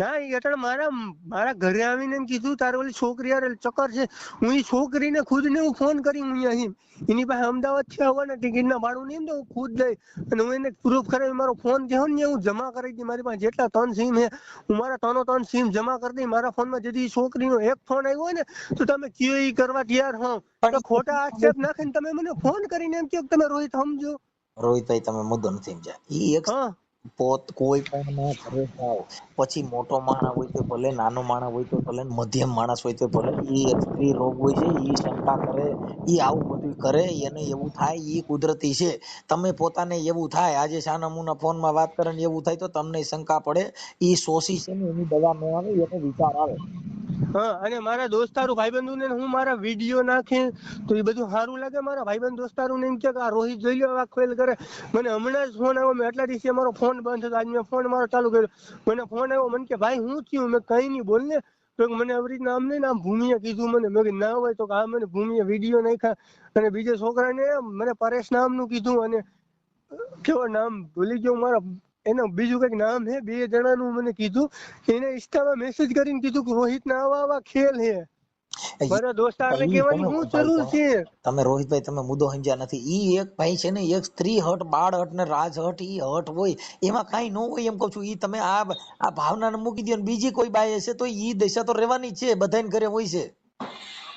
ના ઈ એટલે મારા ઘરે આવીને એમ કીધું તારે ઓલી છોકરી યાર ચક્કર છે. હું ઈ છોકરીને ખુદને હું ફોન કરી હું અહીંયા એની પાસે અમદાવાદ છે આવવાના ટિકિટના ભાડું નહીં તો હું ખુદ લઈ અને હું એને પ્રૂફ કરાવી મારો ફોન જે હોય ને હું જમા કરી દઈ. મારી પાસે જેટલા 3 સિમ છે હું મારા 3 સિમ જમા કરી દઈ. મારા ફોનમાં જેથી છોકરીનો એક ફોન આવ્યો હોય ને તો તમે કયો ઈ કરવા તૈયાર હો. તો ખોટા આક્ષેપ નાખીને તમે મને ફોન કરીને એમ કહો કે તમે રોહિત સમજો. રોહિતભાઈ તમે મુદ્દો નથી સમજ્યા. ઈ એક હા કોઈ પણ ના ઘરે જાઓ પછી મોટો માણસ હોય તો ભલે, નાનો માણસ હોય તો ભલે, મધ્યમ માણસ હોય તો ભલે, ઈ એક સ્ત્રી રોગ હોય છે, ઈ શંકા કરે, ઈ આવું બધું કરે, એને એવું થાય, ઈ કુદરતી છે. તમે પોતાને એવું થાય, આજે શાના મુના ફોનમાં વાત કરે ને એવું થાય તો તમને શંકા પડે. ઈ શોષી છે ને એની દવા ન આવે, એનો વિચાર આવે. હા અને મારા દોસ્તારો ભાઈબંધુ ને હું મારા વિડીયો નાખે તો એ બધું સારું લાગે. મારા ભાઈબંધ દોસ્તારો ને એમ કે આ રોહિત જોઈ લો આ ખેલ કરે. મને હમણાં જ ફોન આવ્યો, મેં એટલા દિવસે મારો ફોન બંધ હતો, આજ મેં ફોન મારો ચાલુ કર્યો. મને ફોન આવ્યો, મને કે ભાઈ હું થયું? મેં કઈ નહીં, બોલ ને. તો મને આવી રીતના આમ નહીં, આમ ભૂમિએ કીધું મને. મેં કીધું ના હોય તો આ મને ભૂમિએ વિડીયો નાખ્યા અને બીજા છોકરાને મને પરેશ નામનું કીધું અને કેવો નામ ભૂલી ગયો મારા, એનું બીજું કઈક નામ છે, 2 જણાનું મને કીધું. એને ઇન્સ્ટામાં મેસેજ કરીને કીધું કે રોહિત ના આવા આવા ખેલ છે. મારા દોસ્તારને ઈ કહેવાની તમે શું ભાઈ જરૂર છે? તમે રોહિતભાઈ તમે મુદ્દો સમજ્યા નથી. ઈ એક ભાઈ છે ને, એક સ્ત્રી હટ, બાળ હટ ને રાજ હટ, ઈ હટ હોય એમાં કાંઈ ન હોય એમ કહું છું. ઈ તમે આ ભાવનાને મૂકી દો ને બીજી કોઈ બાઈ હશે તો ઈ દશા તો રહેવાની જ છે, બધાને ઘરે હોય છે.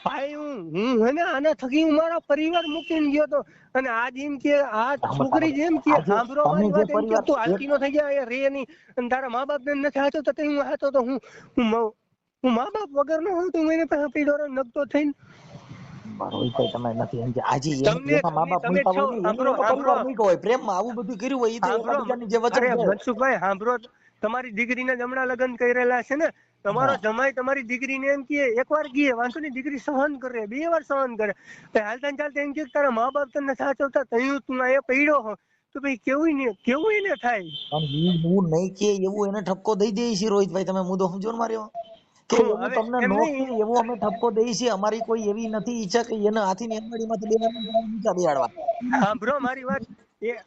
ભાઈ હું હે ને આના થકી હું મારા પરિવાર મૂકીને ગયો તો અને આજ એમ કે આ છોકરી જેમ કે આજે સાંભળો તમે મારી જે વાત, એમ કે પરિવાર તું હાલતી નો થઈ જાય રે નહીં અને તારા મા બાપ ને નથી હાચો તો હું હાચો તો હું મા બાપ વગર નો હું તું એને પાસે પીડો નગતો થઈને. રોહિતભાઈ તમે નથી સમજ્યા. આજે તમને એના મા ખાલી બાપ તમે મૂક્યા છો હોય ને સાંભળો એનો સાંભળો પરિવાર મૂક્યો હોય, પ્રેમમાં આવું બધું કર્યું હોય, ઈ તો સાંભળો એકાબીજાની જે વચન અરે છે. મનસુખભાઈ સાંભળો, તમારી દીકરીના જમણા લગ્ન કરેલા છે ને, તમારો હા. જમાઈ તમારી દીકરીને એમ કે એકવાર ગીએ વાંધો નહીં, દીકરી સહન કરે, 2 વાર સહન કરે, હાલતા ને ચાલતા એમ કે તારા મા બાપ તને સાચવતા તયું તું એ પડ્યો હો તો ભાઈ કેવું એને થાય. પણ ઈ હું નહીં કે એવું એને ઠપકો દઈ દઈએ છીએ. રોહિતભાઈ તમે મુદ્દો સમજો ને માર્યો કે એવું હવે તમને એમ નો કે નહીં એવું અમે ઠપકો દઈએ છીએ. અમારી કોઈ એવી નથી ઈચ્છા કે એને હાથીની અંબાડીમાંથી નીચા બેહાડવા. સાંભળો મારી વાત.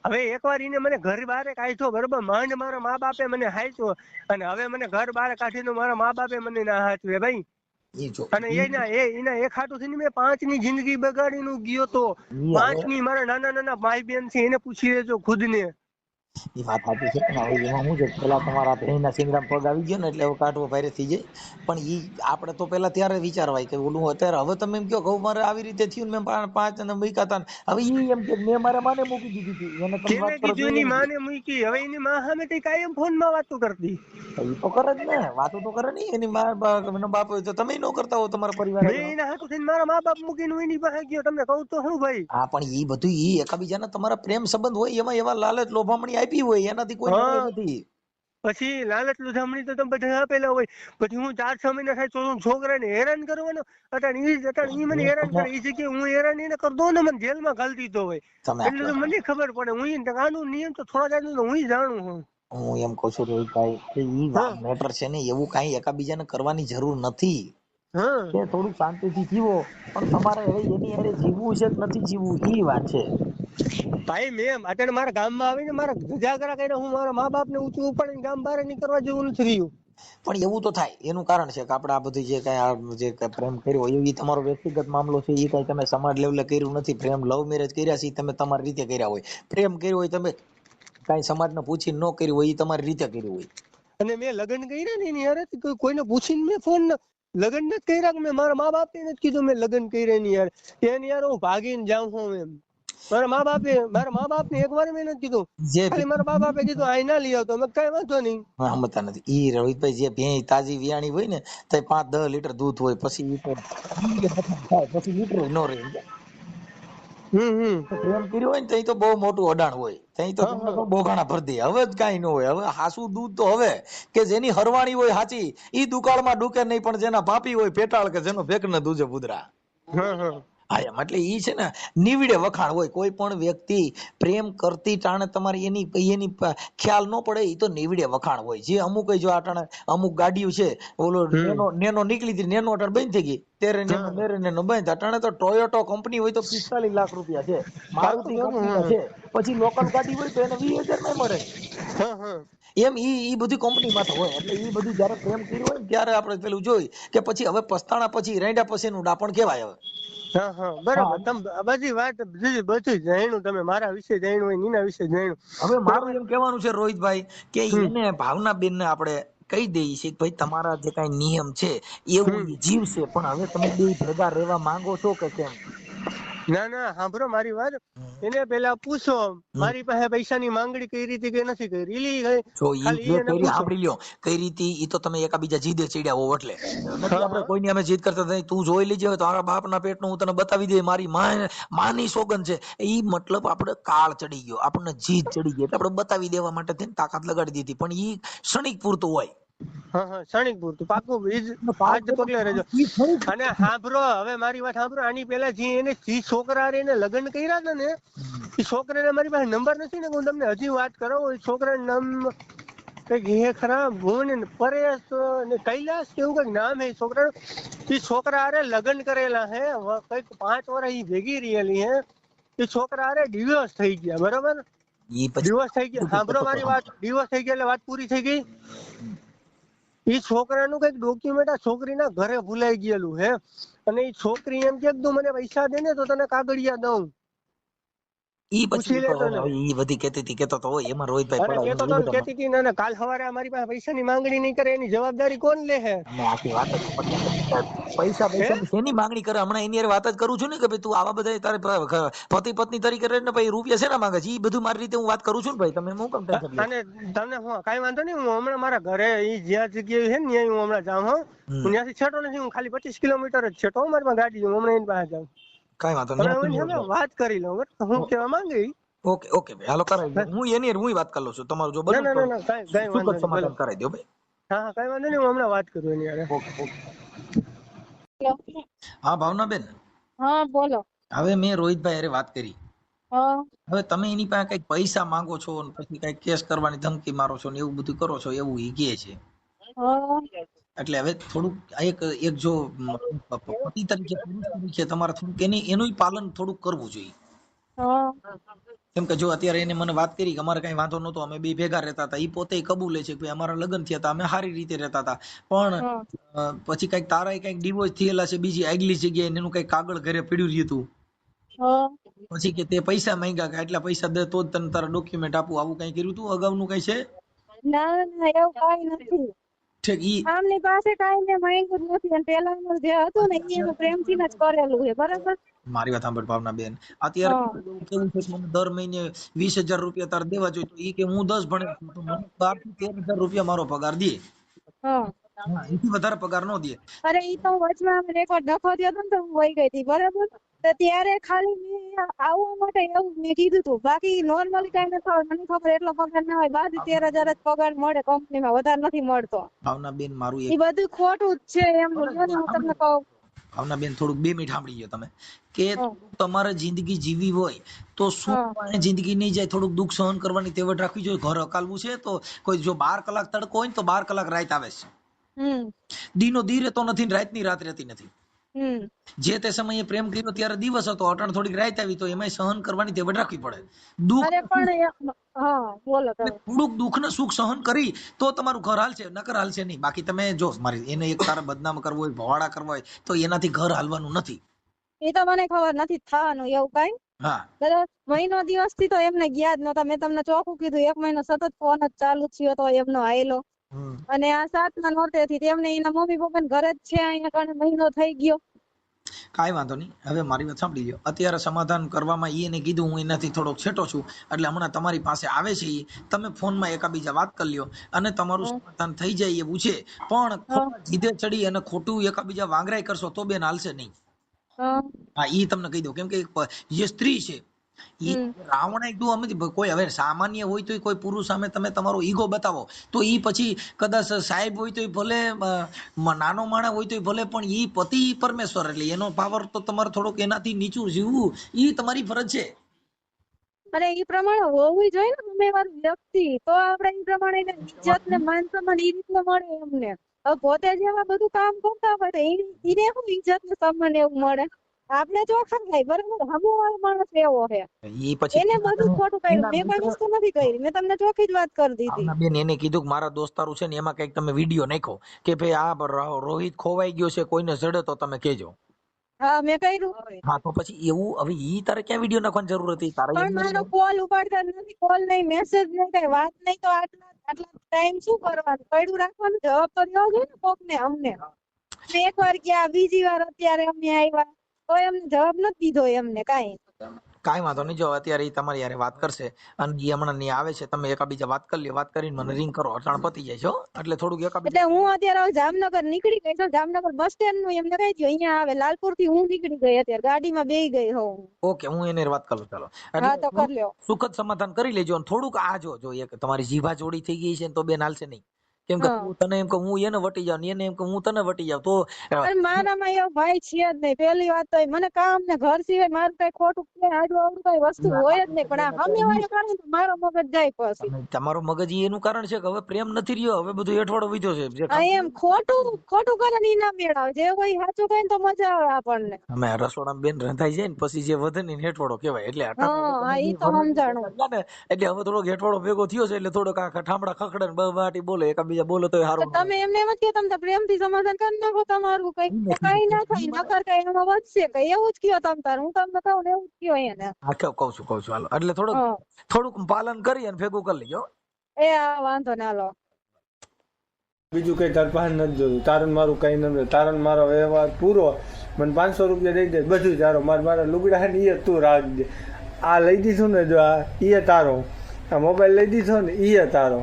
હવે એકવાર એને મને ઘર બહાર કાઢ્યો, બરોબર, માંડ મારા મા બાપે મને હાચ્યો અને હવે મને ઘર બહાર કાઢીને મારા મા બાપે મને ના હાચવે ભાઈ. ઈ જો અને એના એક હાટું થઈને મેં 5 ની જિંદગી બગાડીને ગયો તો. ઈ હવે 5 ની મારા નાના નાના ભાઈ બહેન છે, એને પૂછી લેજો ખુદ ને. એ વાત સાચી છે પણ હવે એમાં શું છે, પેલા તમારા ભેણના સિંગડામાં પગ આવી ગયો ને એટલે હવે કાઢવો ભારે થઈ જાય. પણ ઈ આપણે તો પેલા ત્યારે વિચારવાય કે ઓલું અત્યારે હવે તમે એમ કહો કે મારે આવી રીતે થયું ને મેં 5 અને મૂક્યા હતા ને, હવે ઈ એમ કે મેં મારા માને મૂકી દીધી હતી એને તમે વાત કેને કરો છો કીધું એની એમ કે માને મૂકી? હવે એની માં સામે તે કાયમ ફોન માં વાતો કરતી. ઈ તો કરે જ ને, વાતો તો કરે ને એની એનો બાપ હોય તો તમે ન કરતા હો તમારા પરિવાર મેં આગળ. એના હાટું થઈને મારા મા બાપ મૂકીને હું એની પાસે ગયો, તમને કહું તો શું ભાઈ? હા પણ ઈ બધું ઈ એકાબીજાના તમારા પ્રેમ સંબંધ હોય એમાં એવા લાલચ લોભામણી આપી હોય એનાથી કોઈ નવાઈ હા નથી. પછી લાલચ લુજામણી તો તમે બધા આપેલા હોય, પછી હું 4-6 મહિના થાય તો હું છોકરાને હેરાન કરવાનો, અટાણ ઈ મને હેરાન કરે, ઈ જગ્યાએ હું હેરાન એને કરી દઉં ને, મને જેલમાં ઘાલી દીધો હોય, તમે એટલે તો મને ખબર પડે. હું કાનૂન નિયમ તો થોડા જાણું તો હું જાણું છું. હું એમ કહું છું રોહિતભાઈ કે ઈ હા મેટર છે ને એવું કાંઈ એકાબીજાને કરવાની જરૂર નથી. હા કે થોડું શાંતિથી જીવો, પણ તમારે હવે એની હારે જીવવું છે કે નથી જીવવું ઈ વાત છે. ભાઈ મેં અત્યારે મારા ગામમાં આવીને મારા ધજાગરા કરીને હું મારા મા બાપ ને ઊંચું ઉપાડીને ગામ બહાર નીકળવા જેવું નથી રહ્યું. પણ એવું તો થાય, એનું કારણ છે કે આપણે આ બધું જે કાંઈ જે કાંઈ પ્રેમ કર્યો હોય એ તમારો વ્યક્તિગત મામલો છે, એ કાંઈ તમે સમાજ લેવલે કર્યું નથી. પ્રેમ લવ મેરેજ કર્યા છે ઈ તમે તમારી રીતે કર્યા હોય. પ્રેમ કર્યો હોય તમે કાંઈ સમાજને પૂછીને ન કર્યું હોય, એ તમારી રીતે કર્યું હોય. અને મેં લગ્ન કર્યા ને એની હારે કોઈને પૂછીને મેં ફોન લગ્ન નથી કર્યા, કે મેં મારા મા બાપ ને નથી કીધું મેં લગ્ન કર્યા એની હારે. એની હારે હું ભાગીને જાઉં છું એમ. મારા મા બાપ ને એક વાર મેં નથી કીધું, જે ખાલી મારા બા બાપે કીધું આઈ ના લઈ આવતો, મેં કઈ વાંધો નહીં. સમજતા નથી. ઈ રોહિતભાઈ જે ભેંસ તાજી વિયાણી હોય ને તો 5-10 લીટર દૂધ હોય, પછી ઈ તો થાય, પછી લીટર ન રહે. પ્રેમ કર્યો હોય ને તઈ તો બહુ મોટું અડાણ હોય, તઈ તો તમને કહું બોઘાણા ભરી દે. હવે જ કાંઈ ન હોય. હવે હાસુ દૂધ તો હવે કે જેની હરવાણી હોય હાચી ઈ દુકાળમાં ડૂકે નહીં, પણ જેના પાપી હોય પેટાળ કે જેનો ભેક ન દૂજે બુદરા. હા એમ એટલે ઈ છે ને નીવડે વખાણ હોય. કોઈ પણ વ્યક્તિ પ્રેમ કરતી ટાણે તમારે એની ખ્યાલ ન પડે, ઈ તો નીવડે વખાણ હોય. જે અમુક જો આટાણે અમુક ગાડીઓ છે, ઓલો નેનો નીકળી હતી, નેનો અટાણે બંધ થઈ ગઈ, તેરે નેનો મેરે નેનો બંધ. અટાણે તો ટોયોટો કંપની હોય તો 45 લાખ રૂપિયા છે, મારુતિ કંપનીના છે, પછી લોકલ ગાડી હોય તો એને 20,000 માં મળે. એમ ઈ બધી કંપનીમાં તો હોય. એટલે ઈ બધું જયારે પ્રેમ કર્યું હોય ને ત્યારે આપણે પેલું જોઈ કે પછી હવે પસ્તાણા પછી રેંડા પછીનું ડાપણ કહેવાય. હવે બરાબર, તમે બધી વાત બધું જાણ્યું, તમે મારા વિશે જાણ્યું હોય, નીના વિશે જાણ્યું. હવે મારું એમ કહેવાનું છે રોહિતભાઈ કે એને ભાવનાબેન ને આપણે કહી દઈએ છીએ કે ભાઈ તમારા જે કાંઈ નિયમ છે એવું ઈ જીવશે, પણ હવે તમે બે ભેગા રહેવા માંગો છો કે કેમ? ના ના સાંભળો મારી વાત, એને પેલા પૂછો મારી પાસે પૈસાની માંગણી કઈ રીતે કે નથી કરી. જો ઈ જે કરી સાંભળી લ્યો કઈ રીતે, ઈ તો તમે એકાબીજા જીદે ચડ્યા હોવ એટલે નથી. આપણે કોઈની અમે જીદ કરતા નથી. તું જોઈ લેજે તારા બાપના પેટનું હું તને બતાવી દે, મારી માની સોગન છે. ઈ મતલબ આપણે કાળ ચડી ગયો, આપણને જીદ ચડી ગઈ એટલે આપણે બતાવી દેવા માટે થઈને તાકાત લગાડી દીધી, પણ ઈ ક્ષણિક પૂરતું હોય. ક્ષણિક પૂરતું પાકું આજ પગલે રહેજો. અને સાંભળો હવે મારી વાત સાંભળો, આની પેલા જે છોકરા એને લગ્ન કર્યા હતા ને, એ છોકરાને મારી પાસે નંબર નથી ને, હું તમને હજી વાત કરાવું. છોકરાનું નામ કઈક હે ખરા, ભુવન પરેશ ને કૈલાસ કેવું કઈક નામ હે છોકરાનું. એ છોકરા હારે લગ્ન કરેલા હે, કઈક 5 વર્ષ ઈ ભેગી રહેલી હે. એ છોકરા હારે ડિવોર્સ થઈ ગયા, બરોબર? ડિવોર્સ થઈ ગયા, સાંભળો મારી વાત, ડિવોર્સ થઈ ગયા એટલે વાત પૂરી થઈ ગઈ. એ છોકરાનું કઈક ડોક્યુમેન્ટ આ છોકરીના ઘરે ભૂલાઈ ગયેલું હે, અને એ છોકરી એમ કે તું મને પૈસા દે ને તો તને કાગળિયા દઉં. ઈ પછી ઈ બધી કેતો તો હોય એમાં રોહિતભાઈ કેતો તો કેતી હતી ને, કાલ સવારે અમારી પાસે પૈસાની માંગણી નહીં કરે એની જવાબદારી કોણ લે હે? આખી વાત પૈસા શેની માંગણી કરે? હમણાં એની વાત જ કરું છું ને કે ભાઈ તું આવા બધા તારે પતિ પત્ની તરીકે રહે ને ભાઈ રૂપિયા શેના માંગે છે, ઈ બધું મારી રીતે હું વાત કરું છું ને ભાઈ. તમે હું કેમ ટેન્શન લો? અને તમને કઈ વાંધો નહીં, હું હમણાં મારા ઘરે ઈ જ્યાં જગ્યાએ છે ને હું હમણાં જાઉં. હું ત્યાંથી છેટો નથી, હું ખાલી 25 કિલોમીટર જ છેટો મારી પાસે ગાડી, હું હમણાં એની પાસે જાઉં. કઈ વાંધો નહીં, વાત કરી લઉં હું કેવા માંગી. ઓકે ભાઈ હાલો કરાવી દો. હું વાત કરી લઉં છું તમારું જો બને તો સમાધાન કરાવી દો ભાઈ. હા કઈ વાંધો નહીં, હું હમણાં વાત કરું એની હારે. હા ભાવનાબેન. હા બોલો. હવે મેં રોહિતભાઈ હારે વાત કરી. હવે તમે એની પાસે કઈક પૈસા માંગો છો, પછી કઈક કેસ કરવાની ધમકી મારો છો ને એવું બધું કરો છો એવું ઈ કહે છે. એટલે હવે થોડુંક એક જો પતિ તરીકે પુરુષ તરીકે તમારે થોડુંક એનું પાલન થોડુંક કરવું જોઈએ. કેમ કે જો અત્યારે એને મને વાત કરી કે અમારે કઈ વાંધો નતો, અમે બે ભેગા રહેતા હતા, એ પોતે કબૂલે છે કે અમારા લગ્ન થયા હતા, અમે સારી રીતે રહેતા હતા, પણ પછી કઈક તારા કઈક ડિવોર્સ થયેલા છે બીજી આગલી જગ્યાએ, એનું કઈક કાગળ ઘરે પડ્યું રહ્યું હતું, પછી કે તે પૈસા માંગ્યા કે આટલા પૈસા દે તો જ તને તારા ડોક્યુમેન્ટ આપું, આવું કઈ કર્યું તું અગાઉનું કઈ છે? ના એવું કઈ નથી. આમની પાસે કાઈ મેં માંગ્યું જ નથી, અને પેલાનું જે હતું ને એ એનું પ્રેમથી જ કરેલું છે, બરાબર? મારી વાત સાંભળ ભાવનાબેન, અત્યારે કેવું છે મને દર મહિને 20,000 રૂપિયા તાર દેવા જોઈએ, તો ઈ કે હું 10 ભણે તો મને 12 થી 13,000 રૂપિયા મારો પગાર દે. એથી વધારે પગાર નો દે. અરે ઈ તો વચમાં મને એક વાર ડખો થયો હતો ને તો હું વહી ગઈ હતી, બરાબર? તો ત્યારે ખાલી મેં આવવા માટે એવું મેં કીધું હતું, બાકી નોર્મલી કઈ નથી થતું. મને ખબર એટલો પગાર ના હોય, 12 થી 13 હજાર જ પગાર મળે કંપનીમાં, વધારે નથી મળતો. ભાવનાબેન મારું એ બધું ખોટું જ છે એમ હું તમને કહું. ભાવનાબેન થોડુંક 2 મિનિટ સાંભળી લો તમે, કે હા. તમારે જિંદગી જીવી હોય તો શું હા. પાણે જિંદગી નહીં જાય, થોડુંક દુઃખ સહન કરવાની તેવડ રાખવી જોઈએ. ઘર હકાલવું છે તો કોઈ જો 12 કલાક તડકો હોય ને તો 12 કલાક રાત આવે છે. હમ દીનો દી રહેતો નથી ને રાતની રાત રહેતી નથી. હમ જે તે સમયે પ્રેમ કર્યો ત્યારે દિવસ હતો, અટાણ થોડીક રાત આવી તો એમાંય સહન કરવાની તેવડ રાખવી પડે. દુઃખ અરે પણ હા બોલો તમે. થોડુંક દુઃખ ને સુખ સહન કરી તો તમારું ઘર હાલશે, નકર હાલશે નહીં. બાકી તમે જો મારી એને એક તારે બદનામ કરવો હોય, ભવાડા કરવા હોય તો એનાથી ઘર હાલવાનું નથી. એ તો મને ખબર નથી થવાનું એવું કઈ. હા, બરાબર, મહિનો દિવસ થી તો એમને ગયા જ નતા. મેં તમને ચોખ્ખું કીધું, 1 મહિનો સતત ફોન જ ચાલુ થયો તો એમનો આયેલો. અને આ 7મા નોરતે થી તેમને એના મમ્મી પપ્પા ઘરે જ છે અહીંયા, કારણ મહિનો થઈ ગયો. કાંઈ વાંધો નહીં. હવે મારી વાત સાંભળી લો. અત્યારે સમાધાન કરવામાં એને કીધું હું એનાથી થોડોક છેટો છું, એટલે હમણાં તમારી પાસે આવે છે. તમે ફોનમાં એકાબીજા વાત કરી લ્યો અને તમારું સમાધાન થઈ જાય એવું છે. પણ ખોટા જીદે ચડી અને ખોટું એકાબીજા વાંગરાઈ કરશો તો બેન હાલશે નહીં. હા, ઈ તમને કહી દઉં. કેમ કે જે સ્ત્રી છે ઈ રાવણ એકદમ અમે કોઈ હવે સામાન્ય હોય તો કોઈ પુરુષ સામે તમે તમારો ઈગો બતાવો તો ઈ પછી કદાચ સાહેબ હોય તો ભલે, નાનો માણસ હોય તો ભલે, પણ ઈ પતિ પરમેશ્વર, એટલે એનો પાવર તો તમારે થોડોક એનાથી નીચું જીવવું ઈ તમારી ફરજ છે. અને એ પ્રમાણે હોવું જોઈએ ને ઉમેદવાર વ્યક્તિ, તો આપણે એ પ્રમાણે ઇજ્જત ને માન સન્માન એ રીતના મળે એમને. હવે પોતે જેવા બધું કામ કરતા હોય તો એને શું ઇજ્જત ને સન્માન એવું મળે? આપણે ચોખ્ખા થાય બરાબર, હમુવાળો માણસ એવો છે, ઈ પછી એને બધું ખોટું કર્યું. મેં કોઈ વસ્તુ નથી કરી, મેં તમને ચોખ્ખી જ વાત કરી દીધી. બેન એને કીધું કે મારા દોસ્તારું છે ને એમાં કઈક તમે વિડીયો નાખો કે ભાઈ આ રોહિત ખોવાઈ ગયો છે, કોઈને જડે તો તમે કહેજો. હા, મેં કર્યું. હા, તો પછી એવું હવે ઈ તારે ક્યાં વિડીયો નાખવાની જરૂર હતી? તારે પણ મારો કોલ ઉપાડતા નથી, કોલ નહીં, મેસેજ નહીં, કઈ વાત નહીં, તો આટલા ટાઈમ શું કરવાનું? પડ્યું રાખવાનું, જવાબ તો દેવો જોઈએ ને કોક ને. અમને એકવાર ગયા, બીજી વાર અત્યારે અમે આવ્યા તો એમને જવાબ નથી દીધો એમને કાંઈ. કાંઈ વાંધો નહીં. જો અત્યારે ઈ તમારી યારે વાત કરશે અને ઈ હમણાં ની આવે છે, તમે એકાબીજા વાત કરી લ્યો. વાત કરીને મને રિંગ કરો, અટાણ પતી જાય છે હો. એટલે થોડુંક એકાબીજા, એટલે હું અત્યારે હવે જામનગર નીકળી ગઈ છું. જામનગર બસ સ્ટેન્ડ નું એમને કહી દો અહીંયા આવે. લાલપુર થી હું નીકળી ગઈ, અત્યારે ગાડીમાં બેહી ગઈ હોઉં. ઓકે, હું એને વાત કરું. ચાલો, હા તો કરી લ્યો. સુખદ સમાધાન કરી લેજો. અને થોડુંક આ જો એક તમારી જીભા જોડી થઈ ગઈ છે ને તો બેન હાલશે નહીં. કેમ કે તું તને એમ કે હું એને વટી જાઉં, એને એમ કે હું તને વટી જાઉં, તો મારામાં એવો ભાઈ છે જ નહીં. પેલી વાત તો મને કામ ને ઘર સિવાય મારું કઈ ખોટું આડું આવડું કઈ વસ્તુ હોય જ નહીં. પણ આ સામેવાળો કરે તો મારો મગજ જાય પછી. તમારો મગજ એનું કારણ છે કે હવે પ્રેમ નથી રહ્યો, હવે બધું હેઠવાડો વીધો છે. એમ ખોટું કરે ને ના મેળાવે. જે કોઈ સાચું કહે તો મજા આવે આપણને. અમે રસોડામાં બેન રંધાઈ જાય ને પછી જે વધે ને હેઠવાડો કહેવાય. એટલે હા, ઈ તો સમજાણું. એટલે હવે થોડોક હેઠવાડો ભેગો થયો છે, એટલે થોડોક આ ઠામડા ખખડે ને બહાટી બોલે, એકાબીજા બોલો તો સારું. તમે એમને એમ જ કે તમે પ્રેમથી સમાધાન કરી નાખો તમારું. કઈ ના થાય, નકર કઈ એમાં વધશે કઈ. એવું જ કયો તમ તાર. હું તમને કહું ને એવું જ કયો એને. હા, કહું છું હાલો. એટલે થોડુંક પાલન કરી અને ભેગું કરી લેજો. વાંધો ના લો. બીજું કઈ તાર પાસે નથી જોયું. તારણ મારું કઈ નથી. તારણ મારો વ્યવહાર પૂરો. મને 500 રૂપિયા દઈ દે, બધું તારો. મારા લુગડા છે ને એ તું રાખજે. આ લઈ દીધું ને જો આ એ તારો. આ મોબાઈલ લઈ દીધો ને એ તારો.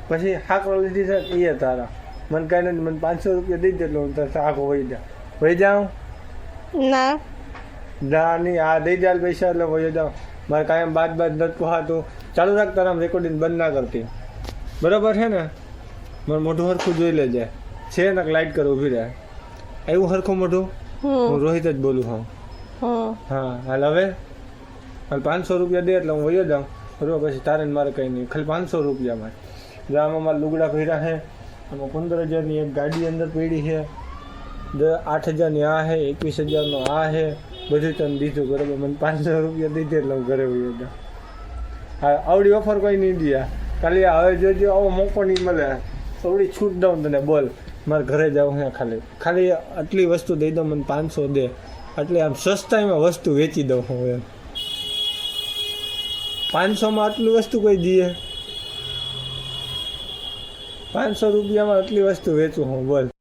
પછી હાકરો લીધી છે એ તારા. મને કઈ નથી. મને 500 રૂપિયા દઈ દે એટલે હું તારે આખો વહી જાઉં. ના જા નહીં, આ દઈ દે પૈસા એટલે વહી જાઉં. મારે કાયમ બાદ નથી પોહાતું. ચાલુ રાખ, તારા રેકોર્ડિંગ બંધ ના કરતી. બરાબર છે ને? મારું મોઢું હરખું જોઈ લેજે. છે ને લાઈટ કરો ઉભી રહે. એવું હરખું મોઢું? હું રોહિત જ બોલું હું. હા, હાલ હવે હાલ 500 રૂપિયા દે એટલે હું વયો જાઉં. બરોબર, પછી તારે મારે કંઈ નહીં. ખાલી 500 રૂપિયામાં જ. આમાં મારા લુગડા ભર્યા છે. આમાં 15,000ની એક ગાડી અંદર પડી છે. 8,000ની આ છે, 21,000નો આ છે. બધું તને દીધું. બરાબર, મને 500 રૂપિયા દીધે એટલે હું ઘરે વયો જાઉં. હા, આવડી ઓફર કોઈ નહીં દે. ખાલી હવે જોજો, આવો મોકો નહીં મળે. થોડી છૂટ દઉં તને, બોલ. મારે ઘરે જાઉં હે. ખાલી આટલી વસ્તુ દઈ દઉં, મને 500 દે. એટલે આમ સસ્તાઈમાં વસ્તુ વેચી દઉં હું એમ. 500માં આટલી વસ્તુ કોઈ દે? 500 રૂપિયામાં આટલી વસ્તુ વેચું હું, બોલ.